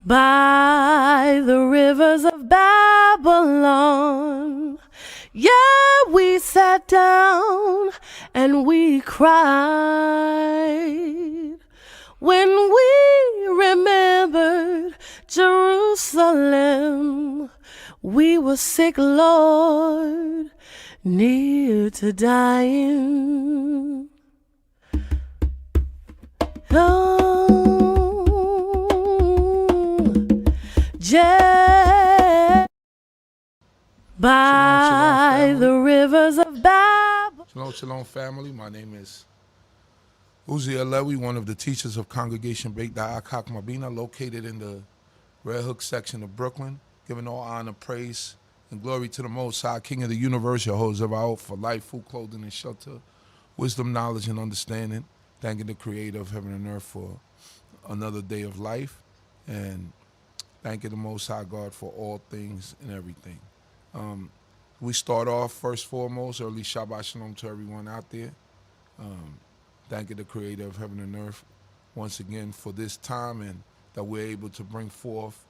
By the rivers of Babylon, yeah, we sat down and we cried when we remembered Jerusalem. We were sick, Lord, near to dying. Oh, by the rivers of Babylon. Shalom, shalom, family. My name is Zurishaddai, one of the teachers of Congregation BINAH, CHOKMAH, located in the Red Hook section of Brooklyn, giving all honor, praise, and glory to the Most High, King of the universe, Yehudah, for life, food, clothing, and shelter, wisdom, knowledge, and understanding. Thanking the Creator of heaven and earth for another day of life, and thanking the Most High God for all things and everything. We start off first foremost, early Shabbat Shalom to everyone out there. Thanking the Creator of heaven and earth once again for this time, and that we're able to bring forth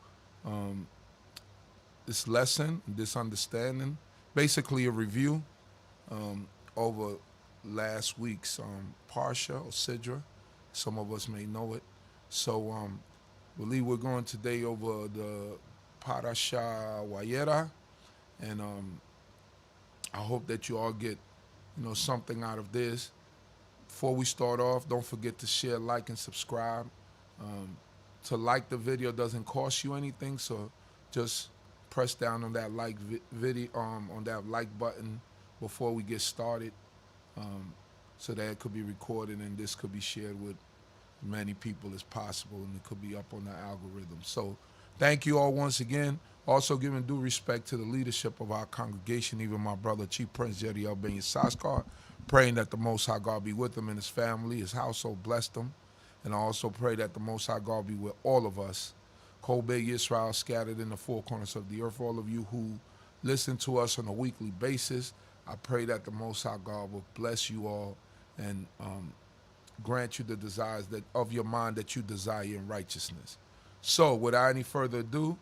this lesson, this understanding, basically a review over last week's Parasha or Sidra. Some of us may know it. So I believe we're going today over the Parasha Wayera, and I hope that you all get something out of this. Before we start off, don't forget to share, like, and subscribe. To like the video doesn't cost you anything, so just press down on that like video on that like button before we get started, so that it could be recorded and this could be shared with many people as possible, and it could be up on the algorithm. So thank you all once again. Also giving due respect to the leadership of our congregation, even my brother Chief Prince Yisrael Ben Yisrael, praying that the Most High God be with him and his family, his household, blessed him. And I also pray that the Most High God be with all of us, Kobe Yisrael, scattered in the four corners of the earth. All of you who listen to us on a weekly basis, I pray that the Most High God will bless you all and grant you the desires of your mind that you desire in righteousness. So without any further ado,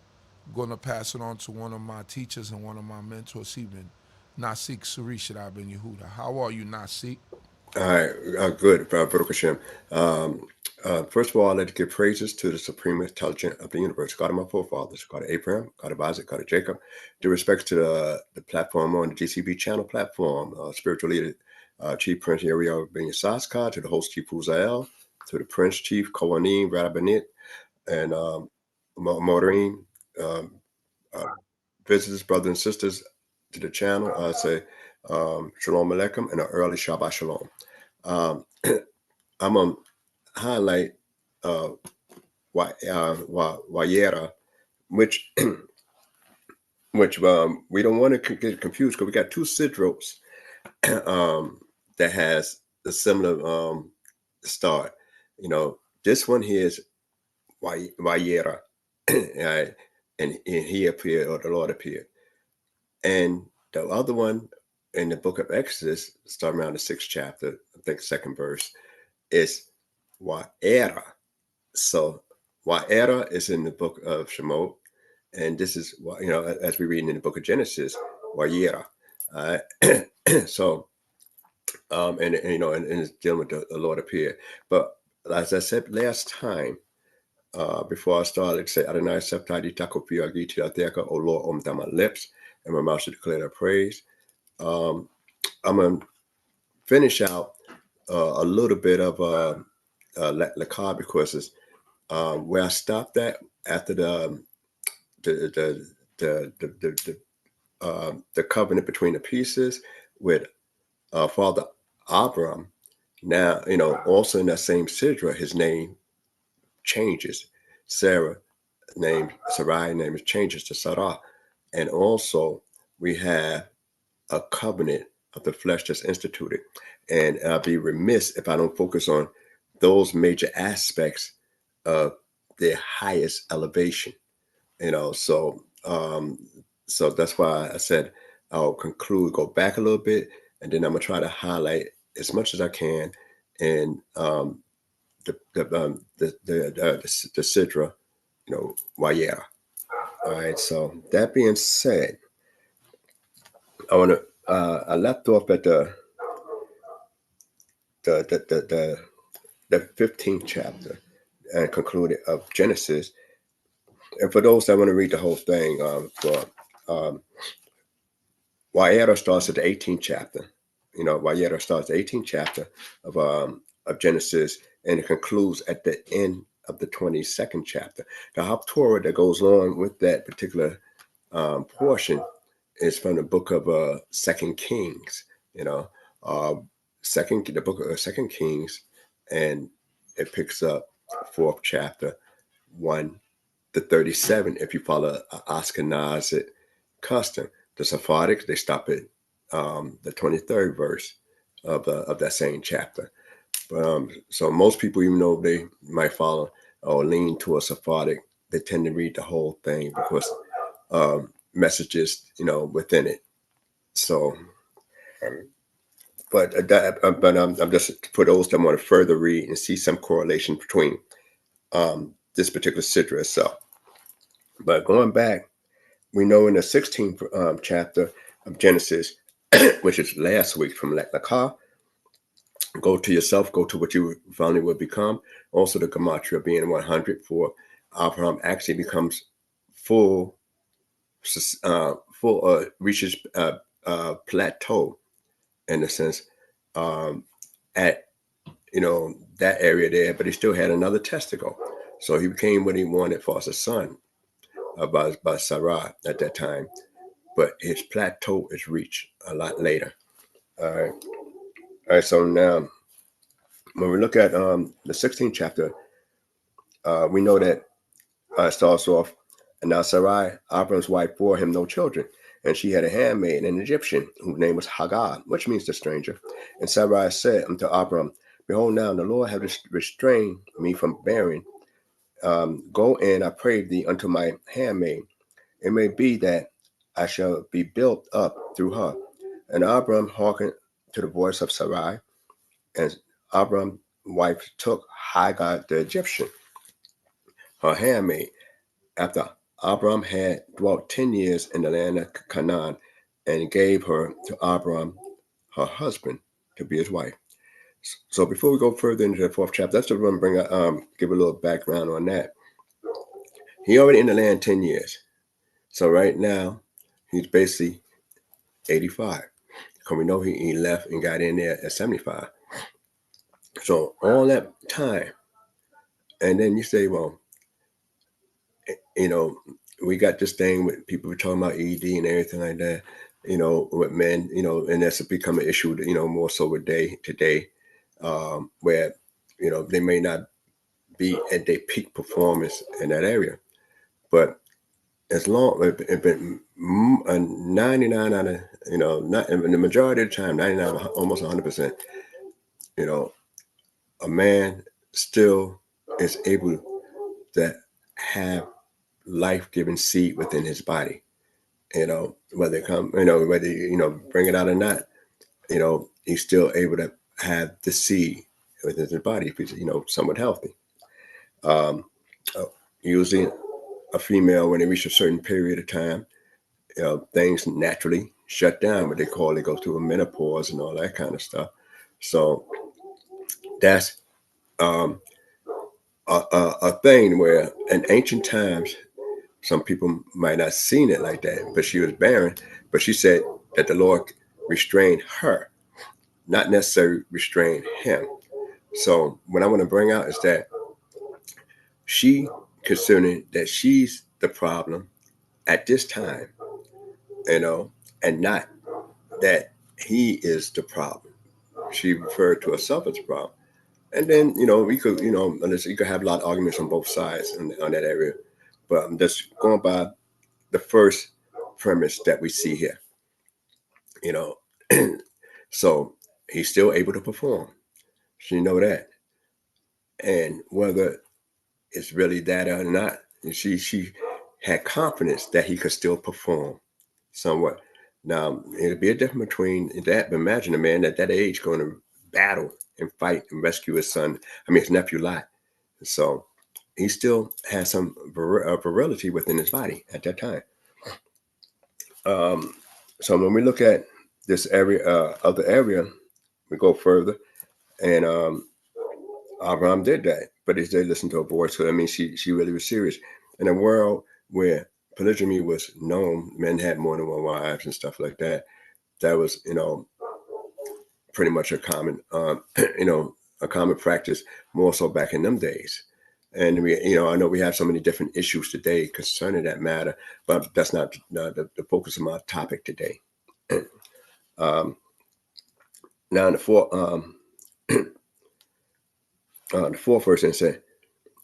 I'm going to pass it on to one of my teachers and one of my mentors, even Nasik Zurishaddai ben Yehudah. How are you, Nasik? All right, good, Baruch Hashem. First of all, I'd like to give praises to the Supreme Intelligent of the universe, God of my forefathers, God of Abraham, God of Isaac, God of Jacob. Due respects to the platform on the D.C.B channel platform, spiritual leader, Chief Prince Yehudah ben Yisrael, to the host Chief Uzael, to the Prince Chief Kohanim, Rabbanit, and Maureen, visitors, brothers and sisters to the channel. I say Shalom Aleichem and an early Shabbat Shalom. I'm going to highlight Wayera, which we don't want to get confused because we got two sidros that has a similar start. This one here is Wayera, and he appeared, or the Lord appeared. And the other one in the book of Exodus, starting around the 6th chapter, I think 2nd verse, is Wayera. So Wayera is in the book of Shemot, and this is, as we read in the book of Genesis, Wayera. So, and it's dealing with the Lord appeared. But as I said last time, before I started, say, Adonai Septai Takopi Agiti Ateka, O Lord, on my lips, and my mouth should declare their praise. I'm going to finish out a little bit of Lakab, because it's where I stopped at after the covenant between the pieces with Father Abraham. Now, also in that same Sidra, his name changes. Sarai name changes to Sarah. And also we have a covenant of the flesh that's instituted. And I'll be remiss if I don't focus on those major aspects of their highest elevation. So that's why I said I'll conclude, go back a little bit, and then I'm gonna try to highlight as much as I can in the Sidra, Wayera. All right. So that being said, I want to. I left off at the 15th chapter and concluded of Genesis. And for those that want to read the whole thing, Wayera starts at the 18th chapter. Wayera starts the 18th chapter of Genesis, and it concludes at the end of the 22nd chapter. The Torah that goes along with that particular portion is from the book of Second Kings. The book of Second Kings, and it picks up 4th chapter 1 to 37. If you follow Ashkenazic custom, the Sephardics, they stop at the 23rd verse of that same chapter. So most people, even though they might follow or lean towards Sephardic, they tend to read the whole thing because messages, within it. So, but I'm just for those that want to further read and see some correlation between this particular sidra itself. But going back, we know in the 16th chapter of Genesis, which is last week from Lakha, go to yourself, go to what you finally will become. Also, the gematria being 100 for Abraham actually becomes full, reaches plateau in a sense at that area there, but he still had another testicle, so he became what he wanted for a son by Sarah at that time, but his plateau is reached a lot later. All right. So now, when we look at the 16th chapter, we know that it starts off, and now Sarai, Abram's wife, bore him no children, and she had a handmaid, an Egyptian, whose name was Hagar, which means the stranger. And Sarai said unto Abram, Behold, now the Lord hath restrained me from bearing. Go in, I pray thee, unto my handmaid. It may be that I shall be built up through her. And Abram hearkened to the voice of Sarai, and Abram's wife took Hagar the Egyptian, her handmaid, after Abram had dwelt 10 years in the land of Canaan, and gave her to Abram, her husband, to be his wife. So before we go further into the 4th chapter, let's just give a little background on that. He already in the land 10 years. So right now, he's basically 85. Because we know he left and got in there at 75. So all that time, and then you say, well, we got this thing with people talking about ED and everything like that, with men, and that's become an issue, more so with today, where, they may not be at their peak performance in that area. But as long as it's been 99 out of, not in the majority of the time, 99, almost 100%, a man still is able to have life-giving seed within his body, whether it come, whether bring it out or not, he's still able to have the seed within his body if he's somewhat healthy. Usually a female, when they reach a certain period of time, things naturally shut down, what they call it, go through a menopause and all that kind of stuff. So that's a thing where in ancient times, some people might not have seen it like that, but she was barren. But she said that the Lord restrained her, not necessarily restrained him. So what I want to bring out is that she considering that she's the problem at this time, and not that he is the problem. She referred to herself as the problem. And then, we could, you could have a lot of arguments on both sides on that area. But I'm just going by the first premise that we see here, So he's still able to perform. So you know that. And whether it's really that or not, she had confidence that he could still perform somewhat. Now, it'd be a difference between that. But imagine a man at that age going to battle and fight and rescue his nephew Lot. So he still has some virility within his body at that time. So when we look at this area, other area, we go further, and Abraham did that, but he did listen to a voice. So I mean, she really was serious. In a world where polygamy was known, men had more than one wives and stuff like that. That was, pretty much a common, a common practice, more so back in them days. And we, I know we have so many different issues today concerning that matter, but that's not the focus of my topic today. Now, in the fourth verse, it said,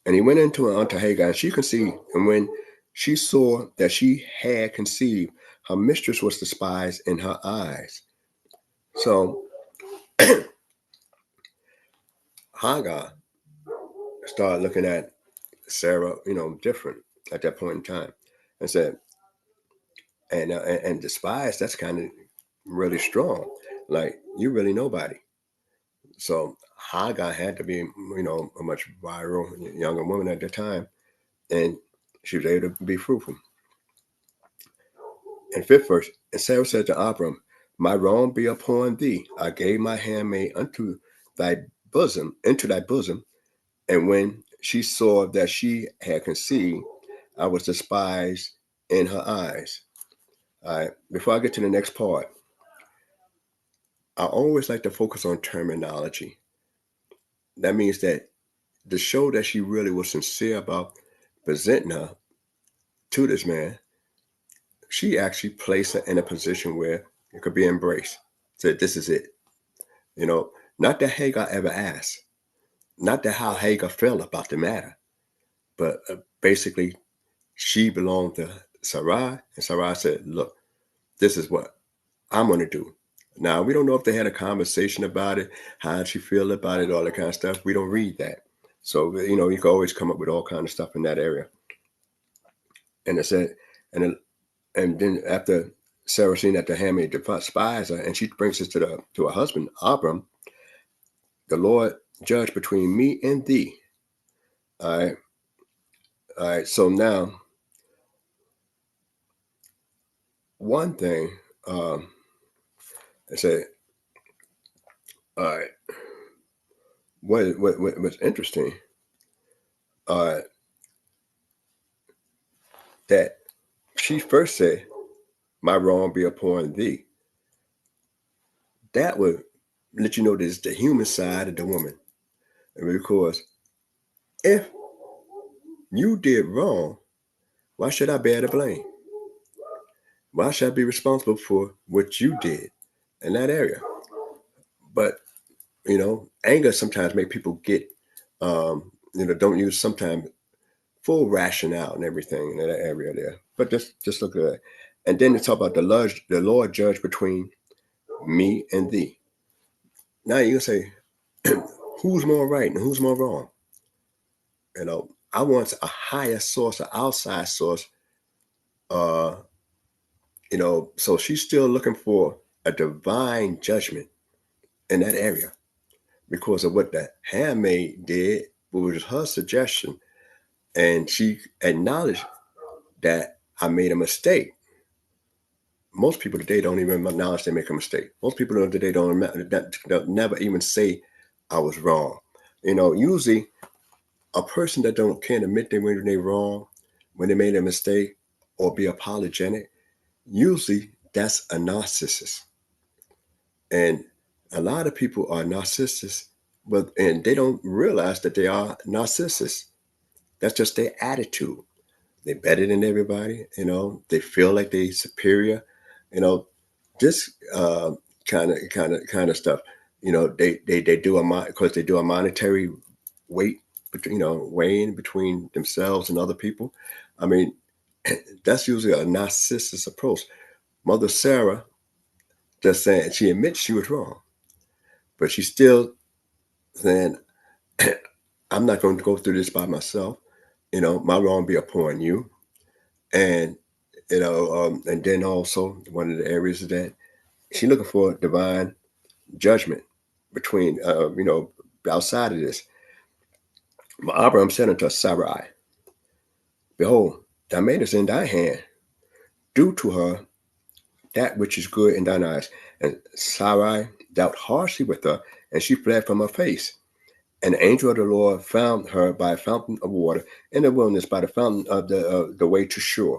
and he went unto Hagar, and she conceived, and when she saw that she had conceived, her mistress was despised in her eyes. So Hagar started looking at Sarah, different at that point in time, and said, and despised. That's kind of really strong. Like, you really nobody. So Hagar had to be, a much viral younger woman at the time, and she was able to be fruitful. And fifth verse, and Sarah said to Abram, my wrong be upon thee. I gave my handmaid into thy bosom, and when she saw that she had conceived, I was despised in her eyes. All right. Before I get to the next part, I always like to focus on terminology. That means that to show that she really was sincere about presenting her to this man, she actually placed her in a position where it could be embraced. Said, this is it. Not that Hagar ever asked, not that how Hagar felt about the matter, but basically she belonged to Sarai, and Sarai said, look, this is what I'm going to do. Now, we don't know if they had a conversation about it, how did she feel about it, all that kind of stuff. We don't read that. So, you can always come up with all kind of stuff in that area. And it said, and then after Sarah seen that the handmaid despised her, and she brings this to her husband, Abram, the Lord judge between me and thee. All right. All right. So now, one thing, I said, all right, what's interesting, that she first said, my wrong be upon thee. That would let you know this is the human side of the woman. And because if you did wrong, why should I bear the blame? Why should I be responsible for what you did in that area? But, anger sometimes make people get, don't use sometimes full rationale and everything in that area there. But just look at that. And then they talk about the Lord judge between me and thee. Now you can say, who's more right and who's more wrong? I want a higher source, an outside source. So she's still looking for a divine judgment in that area because of what the handmaid did, which was her suggestion. And she acknowledged that I made a mistake. Most people today don't even acknowledge they make a mistake. Most people today don't never even say I was wrong. Usually a person that can't admit when they're wrong, when they made a mistake, or be apologetic, usually that's a narcissist. And a lot of people are narcissists, and they don't realize that they are narcissists. That's just their attitude. They're better than everybody, they feel like they're superior, this kind of stuff. They do because they do a monetary weight, weighing between themselves and other people. I mean, that's usually a narcissist approach. Mother Sarah just saying, she admits she was wrong, but she's still saying, I'm not going to go through this by myself. My wrong be upon you. And, and then also one of the areas is that she's looking for divine judgment between, outside of this. But Abraham said unto Sarai, Behold, thou maidest in thy hand, do to her that which is good in thine eyes. And Sarai dealt harshly with her, and she fled from her face. And the angel of the Lord found her by a fountain of water in the wilderness, by the fountain of the way to Shur.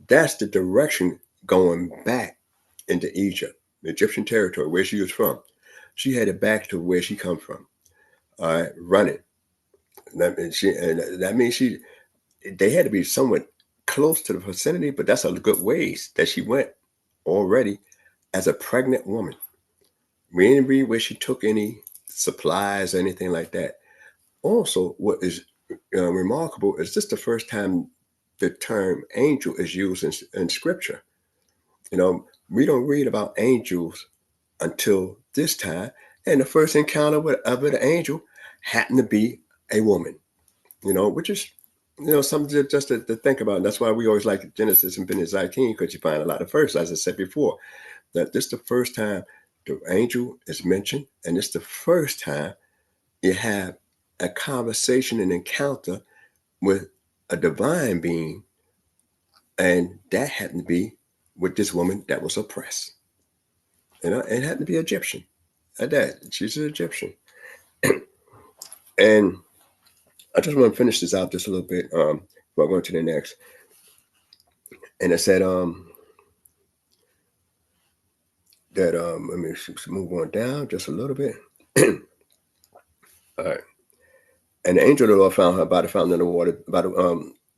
That's the direction going back into Egypt, the Egyptian territory, where she was from. She headed back to where she come from, running. That means they had to be somewhat close to the vicinity, but that's a good ways that she went already as a pregnant woman. We didn't read where she took any supplies or anything like that. Also, what is remarkable is this the first time the term angel is used in scripture. We don't read about angels until this time. And the first encounter with the angel happened to be a woman, which is, something just to think about. And that's why we always like Genesis and BINAH, because you find a lot of firsts, as I said before, that this is the first time the angel is mentioned. And it's the first time you have a conversation, an encounter with a divine being. And that happened to be with this woman that was oppressed. It happened to be Egyptian. At that, she's an Egyptian. And I just want to finish this out just a little bit before going to the next. And it said that let me move on down just a little bit. All right. And the angel of the Lord found her by the fountain of the water, by the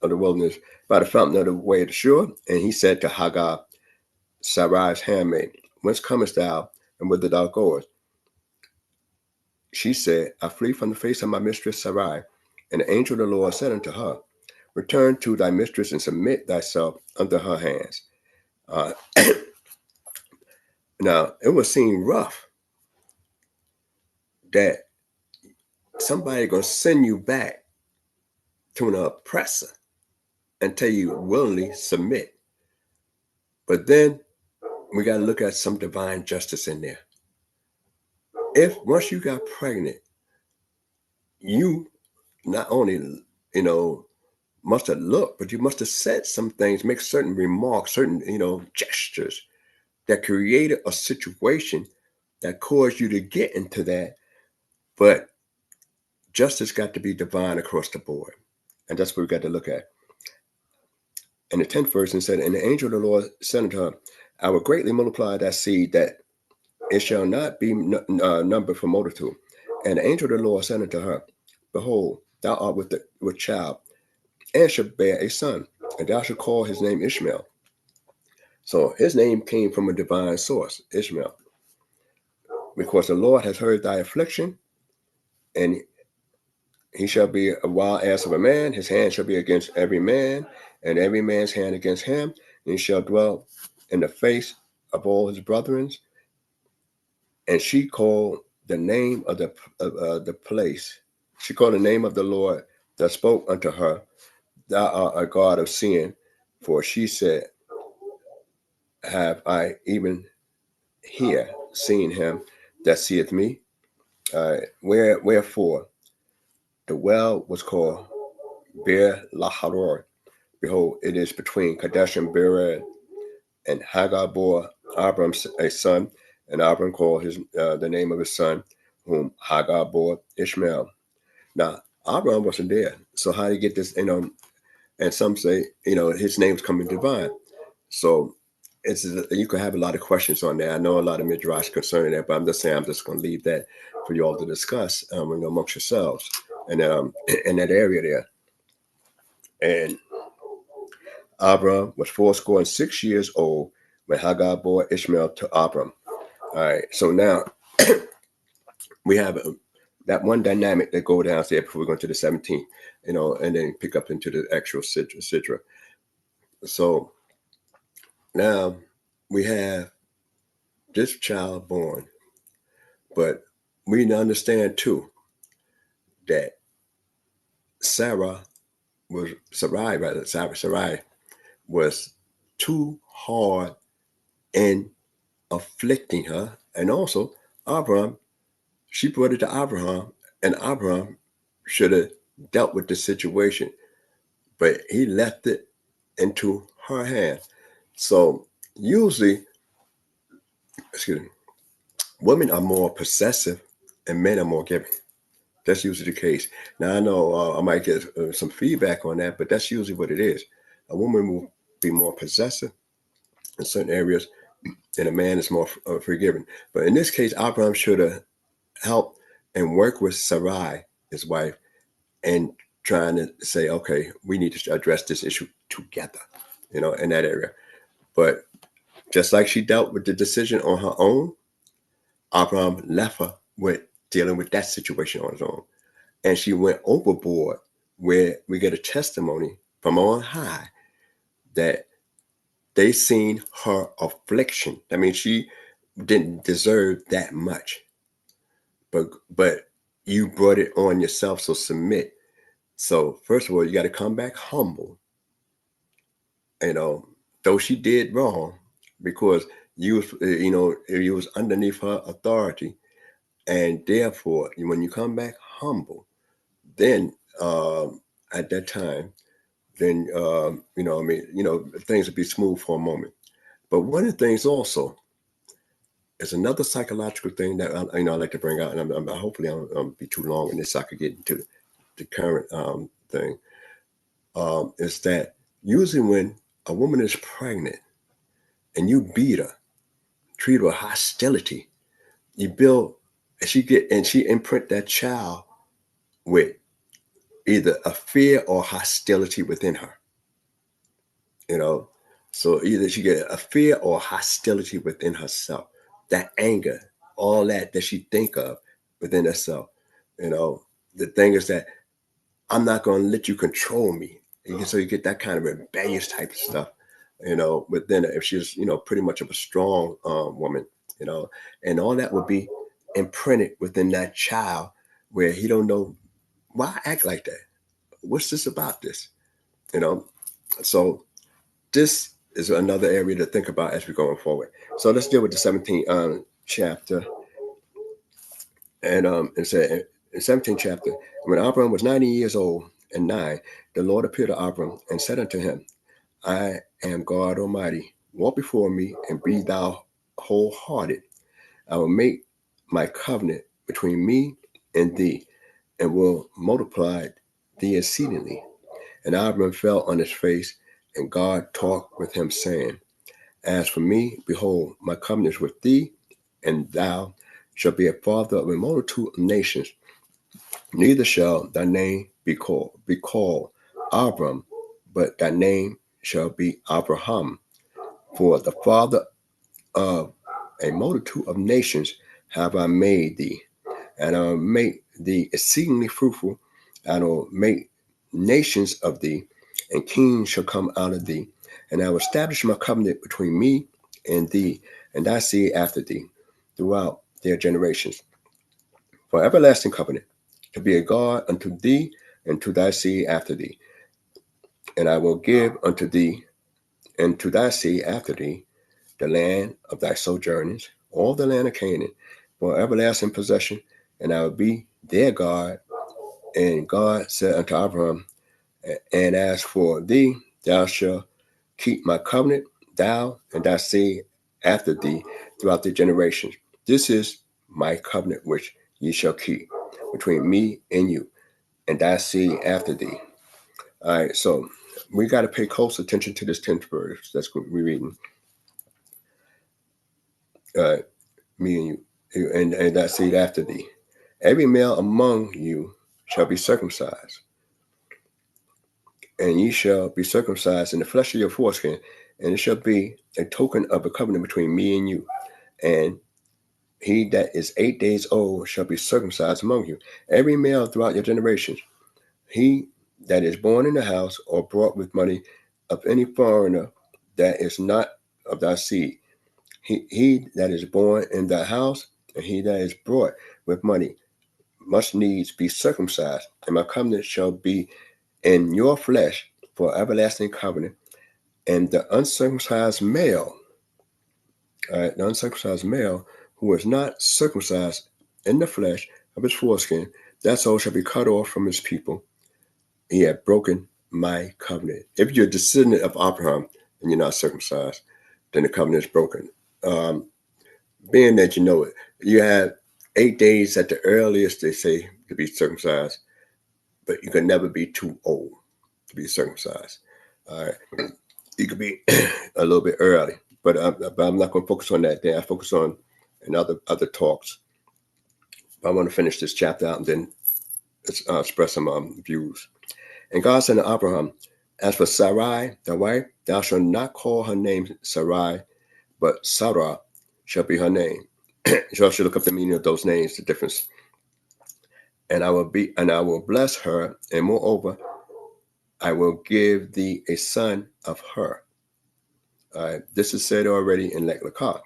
of the wilderness, by the fountain of the way to Shur. And he said to Hagar, Sarai's handmaid, whence comest thou, and whither thou goest? She said, I flee from the face of my mistress Sarai. And the angel of the Lord said unto her, return to thy mistress and submit thyself under her hands. Now, it would seem rough that somebody going to send you back to an oppressor until you willingly submit. But then we got to look at some divine justice in there. If once you got pregnant, you not only, must have looked, but you must have said some things, make certain remarks, certain, gestures that created a situation that caused you to get into that. But justice got to be divine across the board. And that's what we got to look at. And the 10th verse said, and the angel of the Lord said unto her, I will greatly multiply that seed, that it shall not be numbered for multitude. And the angel of the Lord said unto her, behold, thou art with child, and shalt bear a son, and thou shalt call his name Ishmael. So his name came from a divine source, Ishmael. Because the Lord has heard thy affliction, and he shall be a wild ass of a man, his hand shall be against every man, and every man's hand against him, and he shall dwell in the face of all his brethren. And she called the name of the place. She called the name of the Lord that spoke unto her, thou art a God of sin. For she said, have I even here seen him that seeth me? Wherefore the well was called Beer Laharor. Behold, it is between Kadesh and Bered. And Hagar bore Abram a son, and Abram called the name of his son, whom Hagar bore Ishmael. Now, Abram wasn't there. So how do you get this, and some say, his name's coming divine. So you could have a lot of questions on that. I know a lot of midrash concerning that, but I'm just saying I'm just going to leave that for you all to discuss amongst yourselves and in that area there. And Abram was 86 years old when Hagar bore Ishmael to Abram. All right, so now we have that one dynamic that go down there before we go into the 17th, and then pick up into the actual Sidra. So now we have this child born, but we need to understand too that Sarai was too hard in afflicting her, and also Abraham, she brought it to Abraham, and Abraham should have dealt with the situation, but he left it into her hand. So usually, excuse me, women are more possessive and men are more giving. That's usually the case. Now, I know I might get some feedback on that, but that's usually what it is. A woman will be more possessive in certain areas, and a man is more forgiving. But in this case, Abraham should have helped and worked with Sarai, his wife, and trying to say, okay, we need to address this issue together, in that area. But just like she dealt with the decision on her own, Abraham left her with dealing with that situation on his own. And she went overboard, where we get a testimony from on high that they seen her affliction. I mean, she didn't deserve that much, but you brought it on yourself, so submit. So first of all, you got to come back humble, though she did wrong, because you was underneath her authority, and therefore when you come back humble, then at that time, then things will be smooth for a moment. But one of the things also is another psychological thing that I like to bring out, and I'm hopefully I don't be too long in this, so I could get into the current thing. Is that usually when a woman is pregnant and you beat her, treat her with hostility, you build, and she imprint that child with either a fear or hostility within her. So either she get a fear or hostility within herself, that anger, all that she think of within herself. The thing is that I'm not going to let you control me. So you get that kind of rebellious type of stuff, but then if she's, pretty much of a strong woman, and all that would be imprinted within that child, where he don't know why I act like that. What's this about this? So this is another area to think about as we're going forward. So let's deal with the 17th chapter. And it said in 17th chapter, when Abram was 90 years old and 9, the Lord appeared to Abram and said unto him, I am God Almighty. Walk before me and be thou wholehearted. I will make my covenant between me and thee, and will multiply thee exceedingly. And Abram fell on his face, and God talked with him, saying, As for me, behold, my covenant is with thee, and thou shalt be a father of a multitude of nations. Neither shall thy name be called Abram, but thy name shall be Abraham. For the father of a multitude of nations have I made thee, and I will make thee exceedingly fruitful, and I will make nations of thee, and kings shall come out of thee. And I will establish my covenant between me and thee, and thy seed after thee, throughout their generations, for everlasting covenant, to be a God unto thee and to thy seed after thee. And I will give unto thee and to thy seed after thee the land of thy sojournings, all the land of Canaan, for everlasting possession, and I will be their God. And God said unto Abraham, And as for thee, thou shalt keep my covenant, thou and thy seed after thee, throughout the generations. This is my covenant which ye shall keep between me and you, and thy seed after thee. All right, so we got to pay close attention to this 10th verse. That's what we're reading. Me and you, and thy seed after thee. Every male among you shall be circumcised, and ye shall be circumcised in the flesh of your foreskin, and it shall be a token of a covenant between me and you. And he that is 8 days old shall be circumcised among you, every male throughout your generations. He that is born in the house or brought with money of any foreigner that is not of thy seed. He that is born in thy house, and he that is brought with money, must needs be circumcised, and my covenant shall be in your flesh for everlasting covenant. And the uncircumcised male, who is not circumcised in the flesh of his foreskin, that soul shall be cut off from his people. He had broken my covenant. If you're a descendant of Abraham and you're not circumcised, then the covenant is broken. Being that you know it, you have 8 days at the earliest, they say, to be circumcised, but you can never be too old to be circumcised. All right. You could be a little bit early, but I'm not going to focus on that. Then I focus on in other talks. I want to finish this chapter out and then express some views. And God said to Abraham, as for Sarai, thy wife, thou shalt not call her name Sarai, but Sarah shall be her name. You should look up the meaning of those names, the difference. And I will bless her, and moreover, I will give thee a son of her. This is said already in Lech Lecha.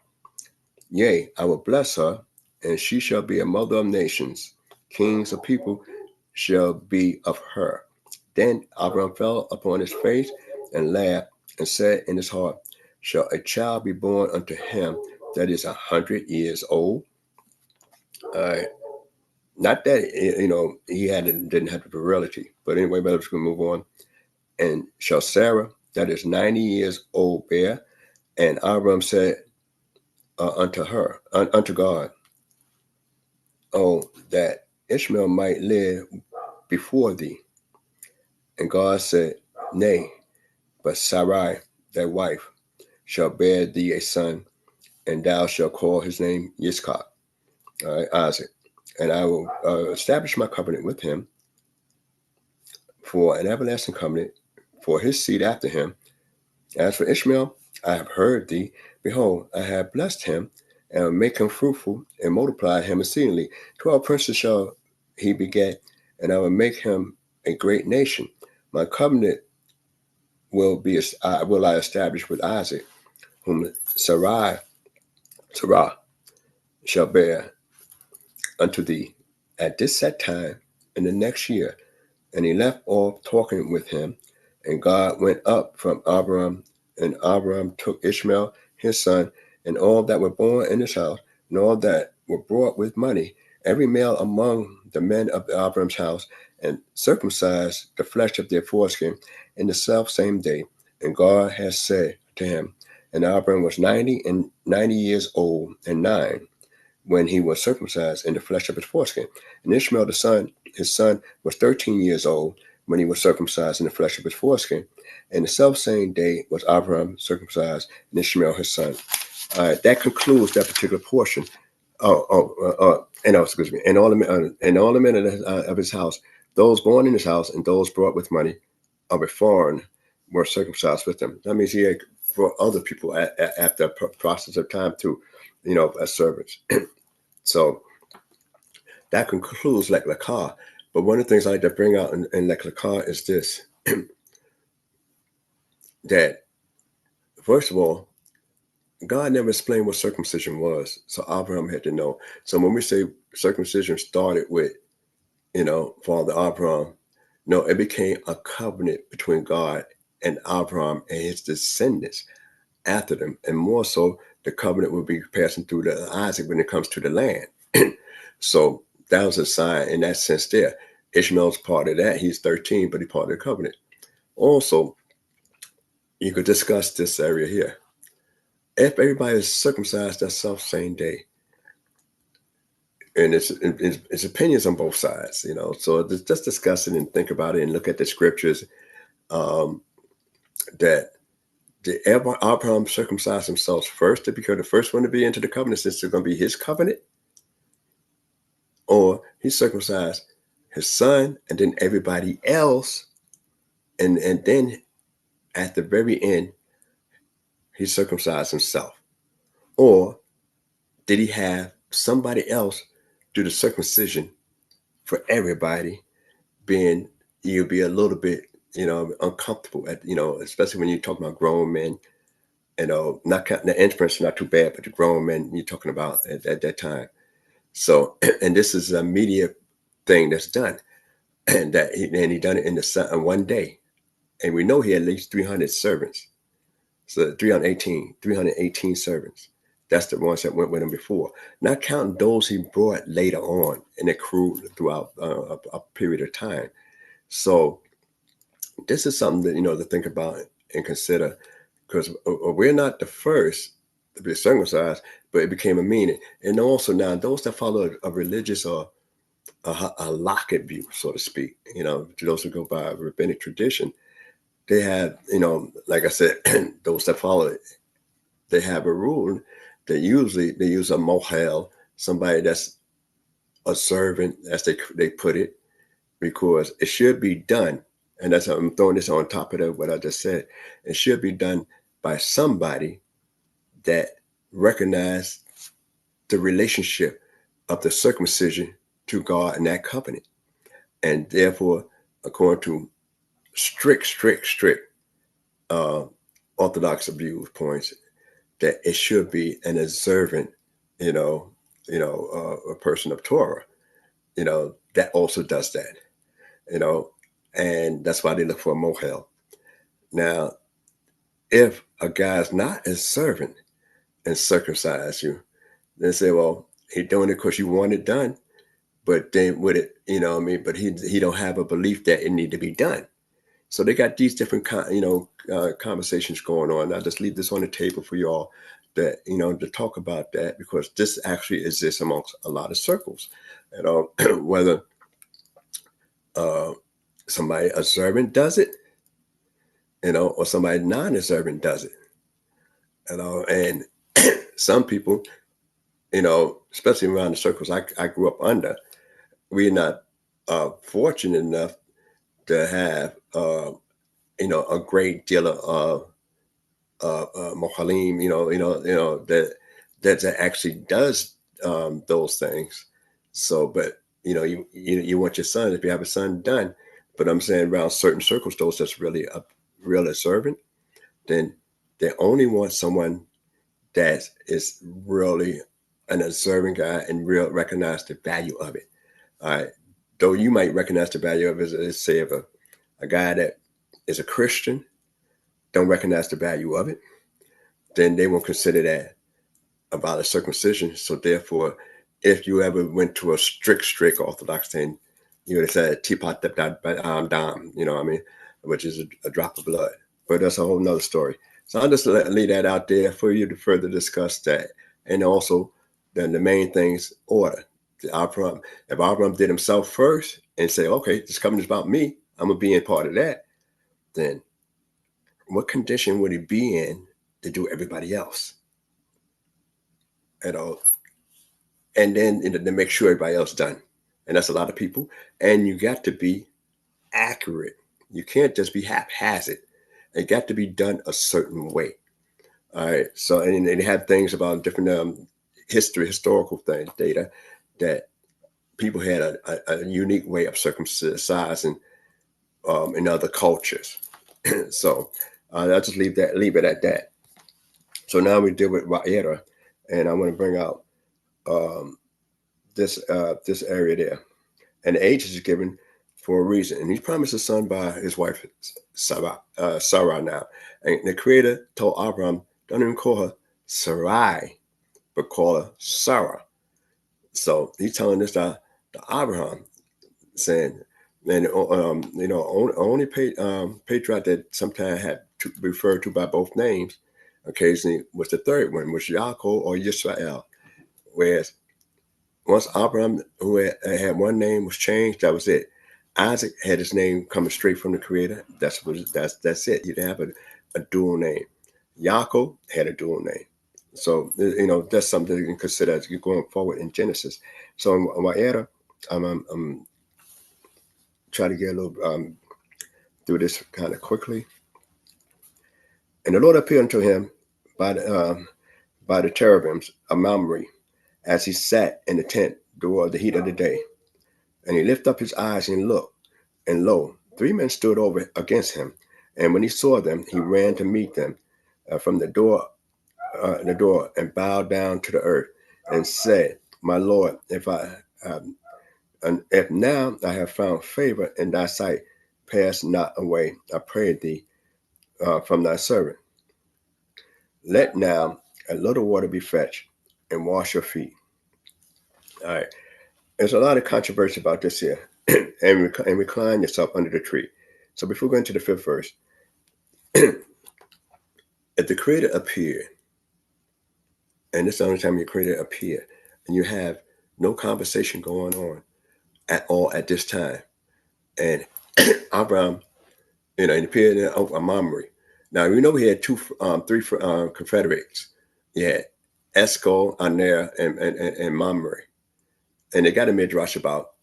Yea, I will bless her, and she shall be a mother of nations. Kings of people shall be of her. Then Abraham fell upon his face and laughed and said in his heart, shall a child be born unto him that is 100 years old? Not that, he didn't have the virility. But anyway, but I'm just going to move on. And shall Sarah, that is 90 years old, bear? And Abraham said unto God, oh, that Ishmael might live before thee. And God said, nay, but Sarai, thy wife, shall bear thee a son, and thou shalt call his name Yitzchak, Isaac. And I will establish my covenant with him for an everlasting covenant for his seed after him. As for Ishmael, I have heard thee. Behold, I have blessed him, and will make him fruitful, and multiply him exceedingly. 12 princes shall he beget, and I will make him a great nation. My covenant will I establish with Isaac, whom Sarah shall bear unto thee at this set time in the next year. And he left off talking with him, and God went up from Abraham, and Abraham took Ishmael his son, and all that were born in his house, and all that were brought with money, every male among the men of Abraham's house, and circumcised the flesh of their foreskin in the self same day. And God has said to him, and Abraham was 90 years old and 9 when he was circumcised in the flesh of his foreskin. And Ishmael his son, was 13 years old when he was circumcised in the flesh of his foreskin. And the self-same day was Abraham circumcised, and Ishmael his son. That concludes that particular portion. Excuse me. And all the men of his house, those born in his house and those brought with money of a foreign, were circumcised with him. That means he had brought other people after a process of time too, as servants. So that concludes Lech Lecha. But one of the things I like to bring out in Lech Lecha is this, that first of all, God never explained what circumcision was. So Abraham had to know. So when we say circumcision started with, Father Abraham, no, it became a covenant between God and Abraham and his descendants after them. And more so, the covenant will be passing through to Isaac when it comes to the land. So that was a sign in that sense there. Ishmael's part of that. He's 13, but he's part of the covenant. Also, you could discuss this area here. If everybody is circumcised that self-same day, and it's opinions on both sides, so just discuss it and think about it and look at the scriptures, that did Abraham circumcise himself first to become the first one to be into the covenant, since it's going to be his covenant? Or he circumcised his son and then everybody else, and then at the very end, he circumcised himself? Or did he have somebody else do the circumcision for everybody, being you'll be a little bit, uncomfortable at, especially when you're talking about grown men, not the infants, not too bad, but the grown men you're talking about at that time. So, and this is a media thing that's done, and he done it in one day. And we know he had at least 300 servants. So 318 servants That's the ones that went with him before. Not counting those he brought later on and accrued throughout a period of time. So this is something that, to think about and consider, because we're not the first to be circumcised, but it became a meaning. And also now those that follow a religious or a halakhic view, so to speak, those who go by rabbinic tradition, they have, like I said, those that follow it, they have a rule that usually they use a mohel, somebody that's observant, as they put it, because it should be done. And that's, I'm throwing this on top of what I just said. It should be done by somebody that recognized the relationship of the circumcision to God and that covenant. And therefore, according to strict Orthodox viewpoints, that it should be an observant, a person of Torah, that also does that, and that's why they look for a mohel. Now, if a guy's not a servant and circumcise you, they say, well, he doing it because you want it done, but then with it, but he don't have a belief that it need to be done. So they got these different, conversations going on. I'll just leave this on the table for y'all that, to talk about that, because this actually exists amongst a lot of circles, whether somebody observant does it, or somebody non-observant does it, and some people, especially around the circles I grew up under, we're not fortunate enough to have, a great deal of mohalim, that actually does those things. So, but you want your son, if you have a son, done. But I'm saying around certain circles, those that's really a real observant, then they only want someone that is really an observant guy and real recognize the value of it. All right. Though you might recognize the value of it, as say, if a guy that is a Christian don't recognize the value of it, then they won't consider that about a circumcision. So therefore, if you ever went to a strict Orthodox thing, you would say tipat dam, which is a drop of blood. But that's a whole nother story. So I'll just leave that out there for you to further discuss that. And also, then the main things, order. If Abraham did himself first and say, okay, this covenant is about me, I'm going to be in part of that, then what condition would he be in to do everybody else? And then to make sure everybody else done. And that's a lot of people. And you got to be accurate. You can't just be haphazard. It got to be done a certain way. All right. So, and they have things about different historical things, data, that people had a unique way of circumcising in other cultures. So I'll just leave it at that. So now we deal with Wayera, and I want to bring out this area there. And the age is given for a reason. And he's promised a son by his wife, Sarah now. And the Creator told Abraham, don't even call her Sarai, but call her Sarah. So he's telling this to Abraham, saying, and only patriarch that sometimes had to referred to by both names occasionally was the third one, was Yaakov or Yisrael. Whereas once Abraham, who had one name, was changed, that was it. Isaac had his name coming straight from the Creator. That's it. You didn't have a dual name. Yaakov had a dual name. So, that's something you can consider as you're going forward in Genesis. So in Wayera, I'm try to get a little through this kind of quickly. And the Lord appeared unto him by the cherubims of Mamre, as he sat in the tent toward the heat of the day. And he lifted up his eyes and looked, and lo, 3 men stood over against him. And when he saw them, he ran to meet them from the door, and bowed down to the earth, and said, "My Lord, if now I have found favor in thy sight, pass not away, I pray thee, from thy servant. Let now a little water be fetched, and wash your feet. All right. There's a lot of controversy about this here. and recline yourself under the tree. So before going to the 5th verse, if the Creator appeared, and this is the only time your Creator appeared, and you have no conversation going on at all at this time, and Abraham, and appeared in Mamre. Now we know we had three confederates. You had Eshcol, Aner, and Mamre, and they got a midrash about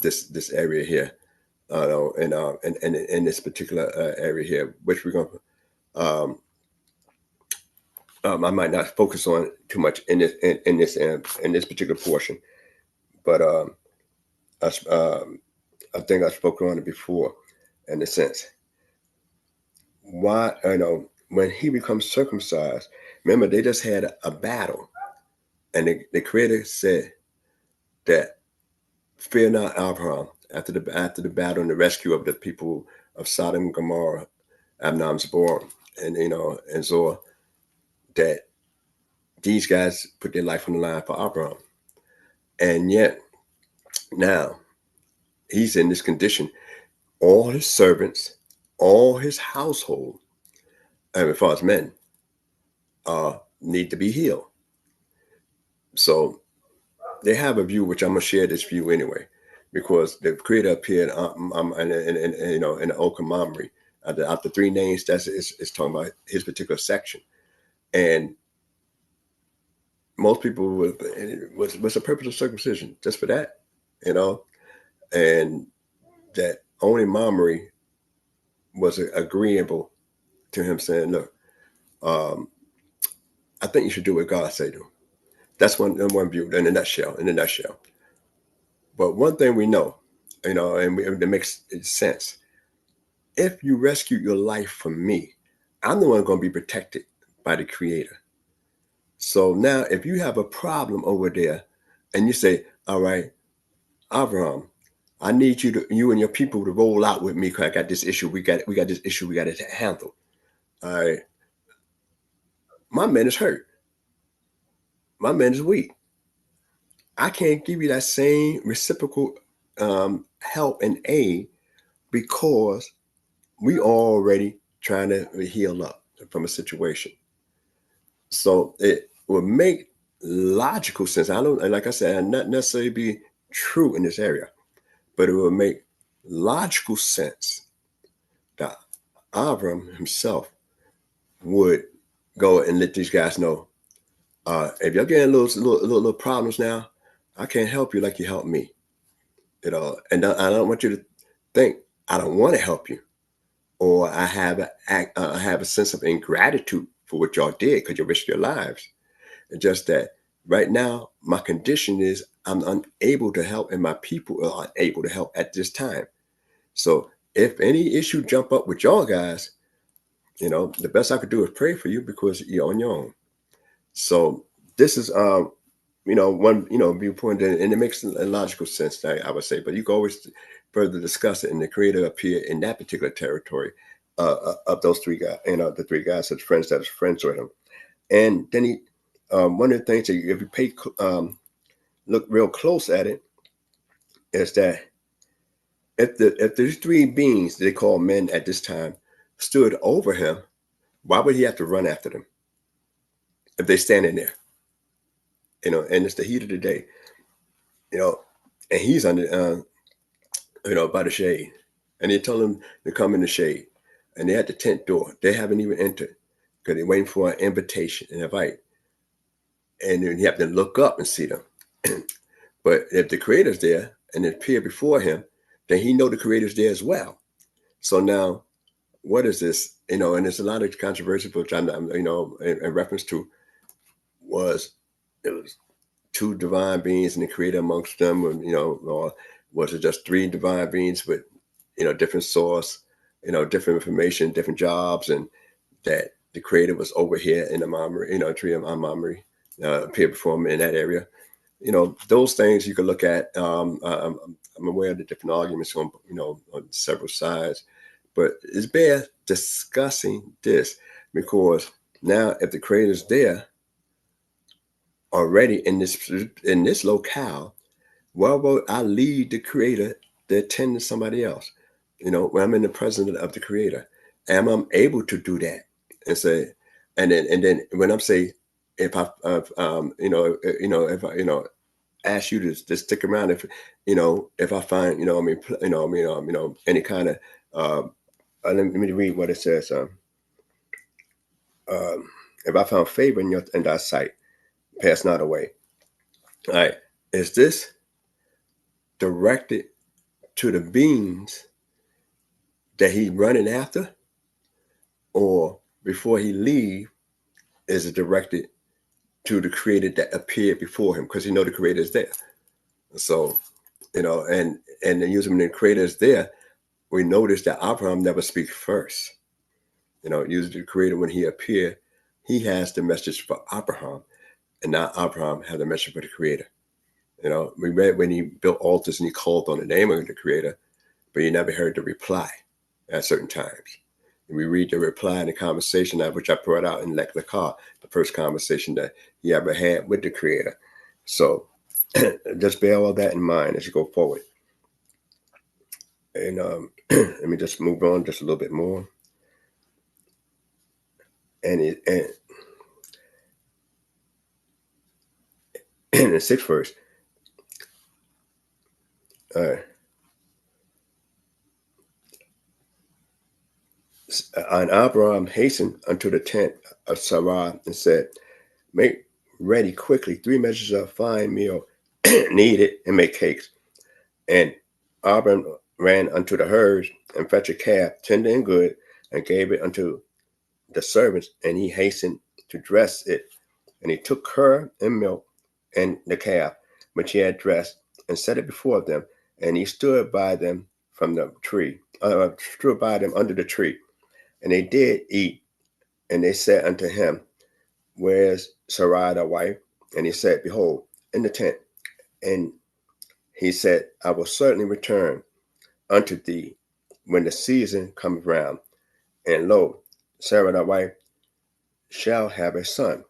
this area here, in this particular area here, which we're going. I might not focus on too much in this particular portion, but I think I spoke on it before, in a sense. Why, when he becomes circumcised, remember they just had a battle, and the Creator said that, fear not, Abraham, after the battle and the rescue of the people of Sodom and Gomorrah, Abnam's born, and Zor, that these guys put their life on the line for Abraham. And yet, now, he's in this condition. All his servants, all his household, and as far as men, need to be healed. So they have a view, which I'm going to share this view anyway, because the Creator appeared in the Oak of Mamre. After 3 names, it's talking about his particular section. And most people what's the purpose of circumcision? Just for that, and that only Mamre was agreeable to him saying, look, I think you should do what God say do. That's one view in a nutshell. But one thing we know, and that makes sense. If you rescue your life from me, I'm the one going to be protected by the Creator. So now, if you have a problem over there, and you say, all right, Abraham, I need you and your people to roll out with me because I got this issue. We got this issue we got to handle. All right. My man is hurt. My man is weak. I can't give you that same reciprocal help and aid because we already trying to heal up from a situation. So it will make logical sense. Like I said, not necessarily be true in this area, but it will make logical sense that Abram himself would go and let these guys know, if you're getting little problems now, I can't help you like you helped me, and I don't want you to think I don't want to help you, or I have a sense of ingratitude for what y'all did because you risked your lives. It's just that right now my condition is I'm unable to help, and my people are unable to help at this time. So if any issue jump up with y'all guys, the best I could do is pray for you because you're on your own. So this is one viewpoint, and it makes a logical sense, I would say. But you can always further discuss it. And the Creator appeared in that particular territory of those 3 guys, the 3 guys as friends that was friends with him. And then he, one of the things that if you look real close at it, is that if there's 3 beings they call men at this time stood over him, why would he have to run after them if they're standing there? And it's the heat of the day, and he's under, by the shade, and they told him to come in the shade, and they're at the tent door. They haven't even entered because they're waiting for an invitation, an invite, and then you have to look up and see them. But if the Creator's there and it appear before him, then he know the Creator's there as well. So now, what is this? And there's a lot of controversy, which I'm in reference to, it was 2 divine beings and the Creator amongst them, or was it just 3 divine beings with, different source, different information, different jobs, and that the Creator was over here in the Mamre, tree of Mamre, appeared before him in that area. Those things you can look at. I'm aware of the different arguments on several sides, but it's bad discussing this because now if the Creator's there, already in this locale, why would I lead the Creator to attend to somebody else? When I'm in the presence of the Creator, am I able to do that? And say, and then when I'm say, if I, if I, ask you to just stick around, if I find, any kind of, let me read what it says. If I found favor in thy sight, pass not away. All right, is this directed to the beings that he's running after, or before he leave, is it directed to the Creator that appeared before him? Because the Creator is there. So, and then using the Creator is there, we notice that Abraham never speaks first. Usually the Creator, when he appeared, he has the message for Abraham, and now Abraham has the message for the Creator. We read when he built altars and he called on the name of the Creator, but you never heard the reply at certain times. And we read the reply in the conversation which I brought out in Lek Lekar, the first conversation that he ever had with the Creator. So just bear all that in mind as you go forward. And let me just move on just a little bit more. And in the 6th verse, and Abraham hastened unto the tent of Sarai and said, make ready quickly 3 measures of fine meal, knead it, and make cakes. And Abraham ran unto the herds and fetched a calf, tender and good, and gave it unto the servants, and he hastened to dress it. And he took her and milk and the calf, which he had dressed, and set it before them. And he stood by them from the tree, stood by them under the tree. And they did eat, and they said unto him, where's Sarai thy wife? And he said, behold, in the tent. And he said, I will certainly return unto thee when the season comes round. And lo, Sarah thy wife shall have a son.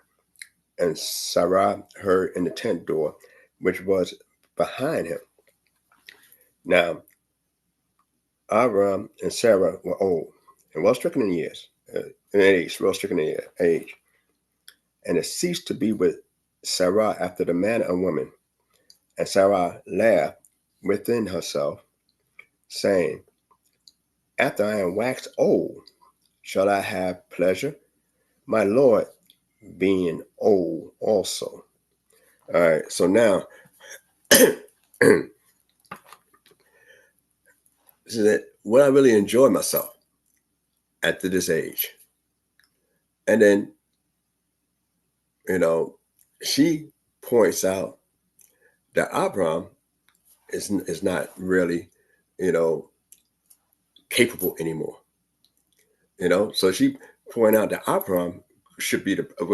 And Sarai heard in the tent door, which was behind him. Now, Abram and Sarah were old and well stricken in years, age. And it ceased to be with Sarah after the manner of woman. And Sarah laughed within herself, saying, after I am waxed old, shall I have pleasure? My Lord being old also. All right, so now, so that when I really enjoy myself at this age. And then, she points out that Abraham is not really, capable anymore. So she pointed out that Abraham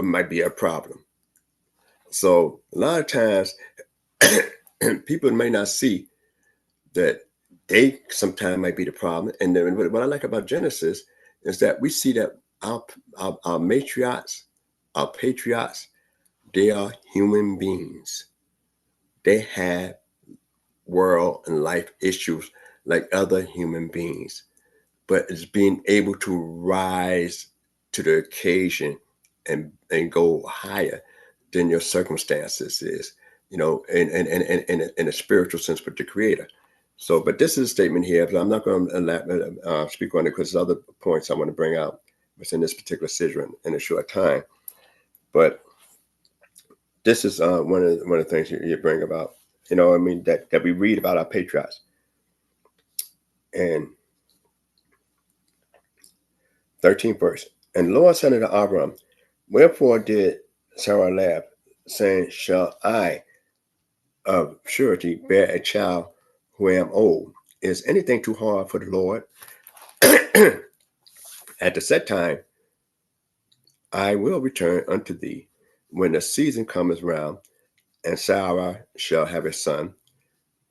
might be a problem. So a lot of times people may not see that they sometimes might be the problem. And then what I like about Genesis is that we see that our matriarchs, our patriots, they are human beings. They have world and life issues like other human beings, but it's being able to rise to the occasion and go higher than your circumstances is, in a spiritual sense with the Creator. So, but this is a statement here, but I'm not going to speak on it because there's other points I want to bring out within this particular sidra in a short time. But this is one of the things you bring about, that we read about our patriots. And 13th verse. And the Lord said unto Abram, wherefore did Sarah laugh, saying, shall I of surety bear a child who am old? Is anything too hard for the Lord? At the set time, I will return unto thee when the season comes round, and Sarah shall have a son.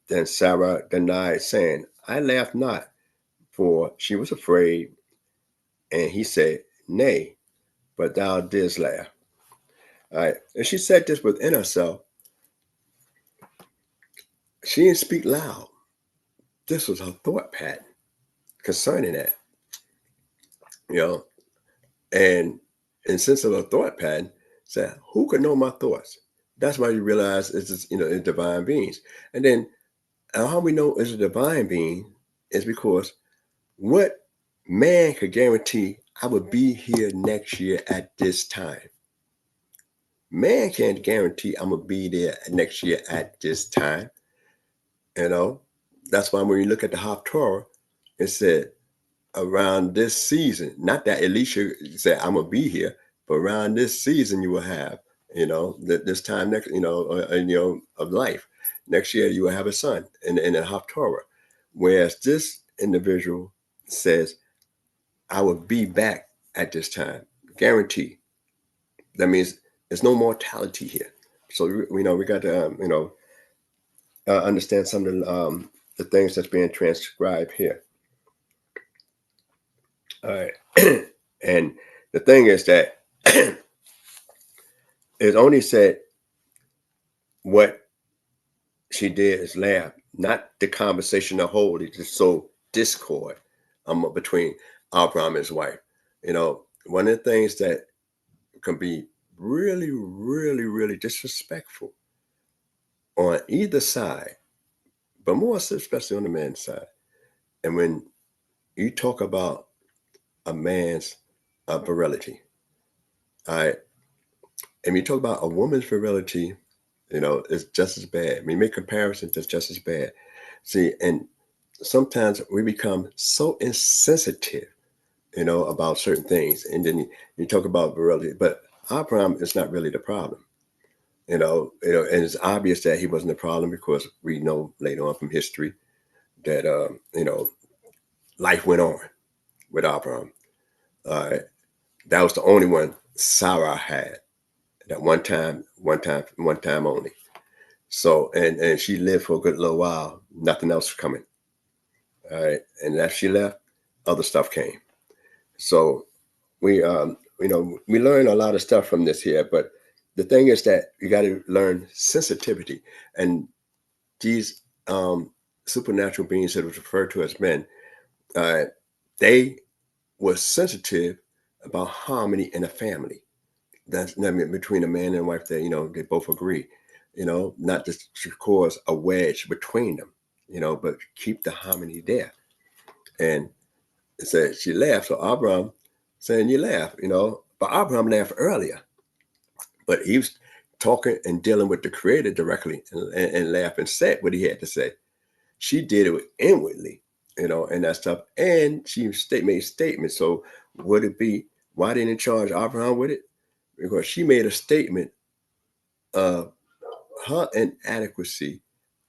Then Sarah denied, saying, I laughed not, for she was afraid. And he said, nay, but thou didst laugh. All right. And she said this within herself. She didn't speak loud. This was her thought pattern concerning that, you know. And in sense of a thought pattern, said, who could know my thoughts? That's why you realize it's just, it's divine beings. And then how we know it's a divine being is because what man could guarantee I would be here next year at this time? Man can't guarantee I'm gonna be there next year at this time. That's why when you look at the Torah, it said around this season, not that Elisha said I'm gonna be here, but around this season you will have, this time next, of life. Next year you will have a son in the Torah. Whereas this individual says, I will be back at this time, guarantee. That means there's no mortality here. So we got to understand some of the things that's being transcribed here. All right. And the thing is that it only said what she did is laugh, not the conversation as a whole. It just so discord between Abraham and his wife. One of the things that can be really, really, really disrespectful on either side, but more especially on the man's side. And when you talk about a man's virility, all right, and you talk about a woman's virility, it's just as bad. I mean, make comparisons, it's just as bad. See, and sometimes we become so insensitive, about certain things. And then you talk about virility, but Abraham is not really the problem. And it's obvious that he wasn't the problem because we know later on from history that, life went on with Abraham. That was the only one Sarah had. That one time only. So, and she lived for a good little while, nothing else coming. All right. And after she left, other stuff came. So we learn a lot of stuff from this here, but the thing is that you got to learn sensitivity. And these supernatural beings that was referred to as men, they were sensitive about harmony in a family. That's between a man and wife that, they both agree, not just to cause a wedge between them, but keep the harmony there. And it said she laughed. So Abraham saying, you laugh, but Abraham laughed earlier, but he was talking and dealing with the creator directly and laughed and said what he had to say. She did it inwardly, and that stuff. And she made statements. So would it be, why didn't charge Abraham with it? Because she made a statement of her inadequacy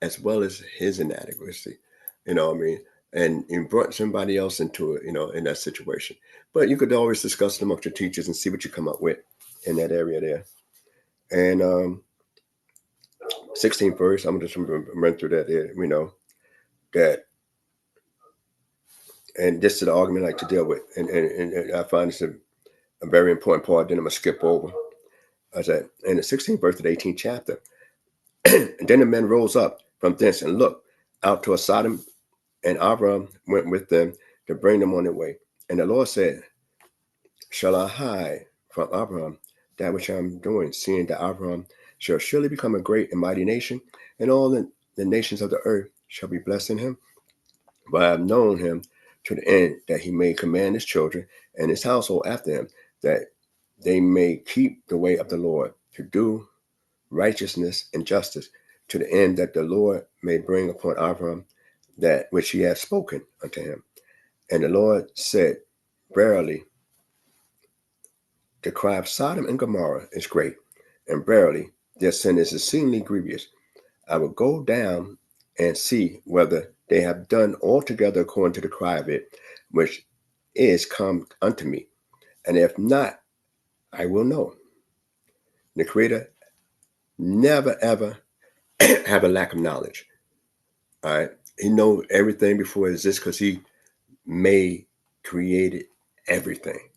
as well as his inadequacy, what I mean? And brought somebody else into it, in that situation. But you could always discuss it amongst your teachers and see what you come up with in that area there. And 16th verse, I'm just run through that there, that, and this is the argument I like to deal with. And I find this a very important part, then I'm going to skip over. I said, in the 16th verse of the 18th chapter, and then the men rose up from thence and looked out toward Sodom, and Abram went with them to bring them on their way. And the Lord said, shall I hide from Abram that which I am doing, seeing that Abram shall surely become a great and mighty nation, and all the nations of the earth shall be blessed in him? But I have known him to the end that he may command his children and his household after him, that they may keep the way of the Lord, to do righteousness and justice, to the end that the Lord may bring upon Abram that which he hath spoken unto him. And the Lord said, verily, the cry of Sodom and Gomorrah is great, and verily, their sin is exceedingly grievous. I will go down and see whether they have done altogether according to the cry of it, which is come unto me. And if not, I will know. The Creator never, ever have a lack of knowledge. All right. He knows everything before it exists because he created everything.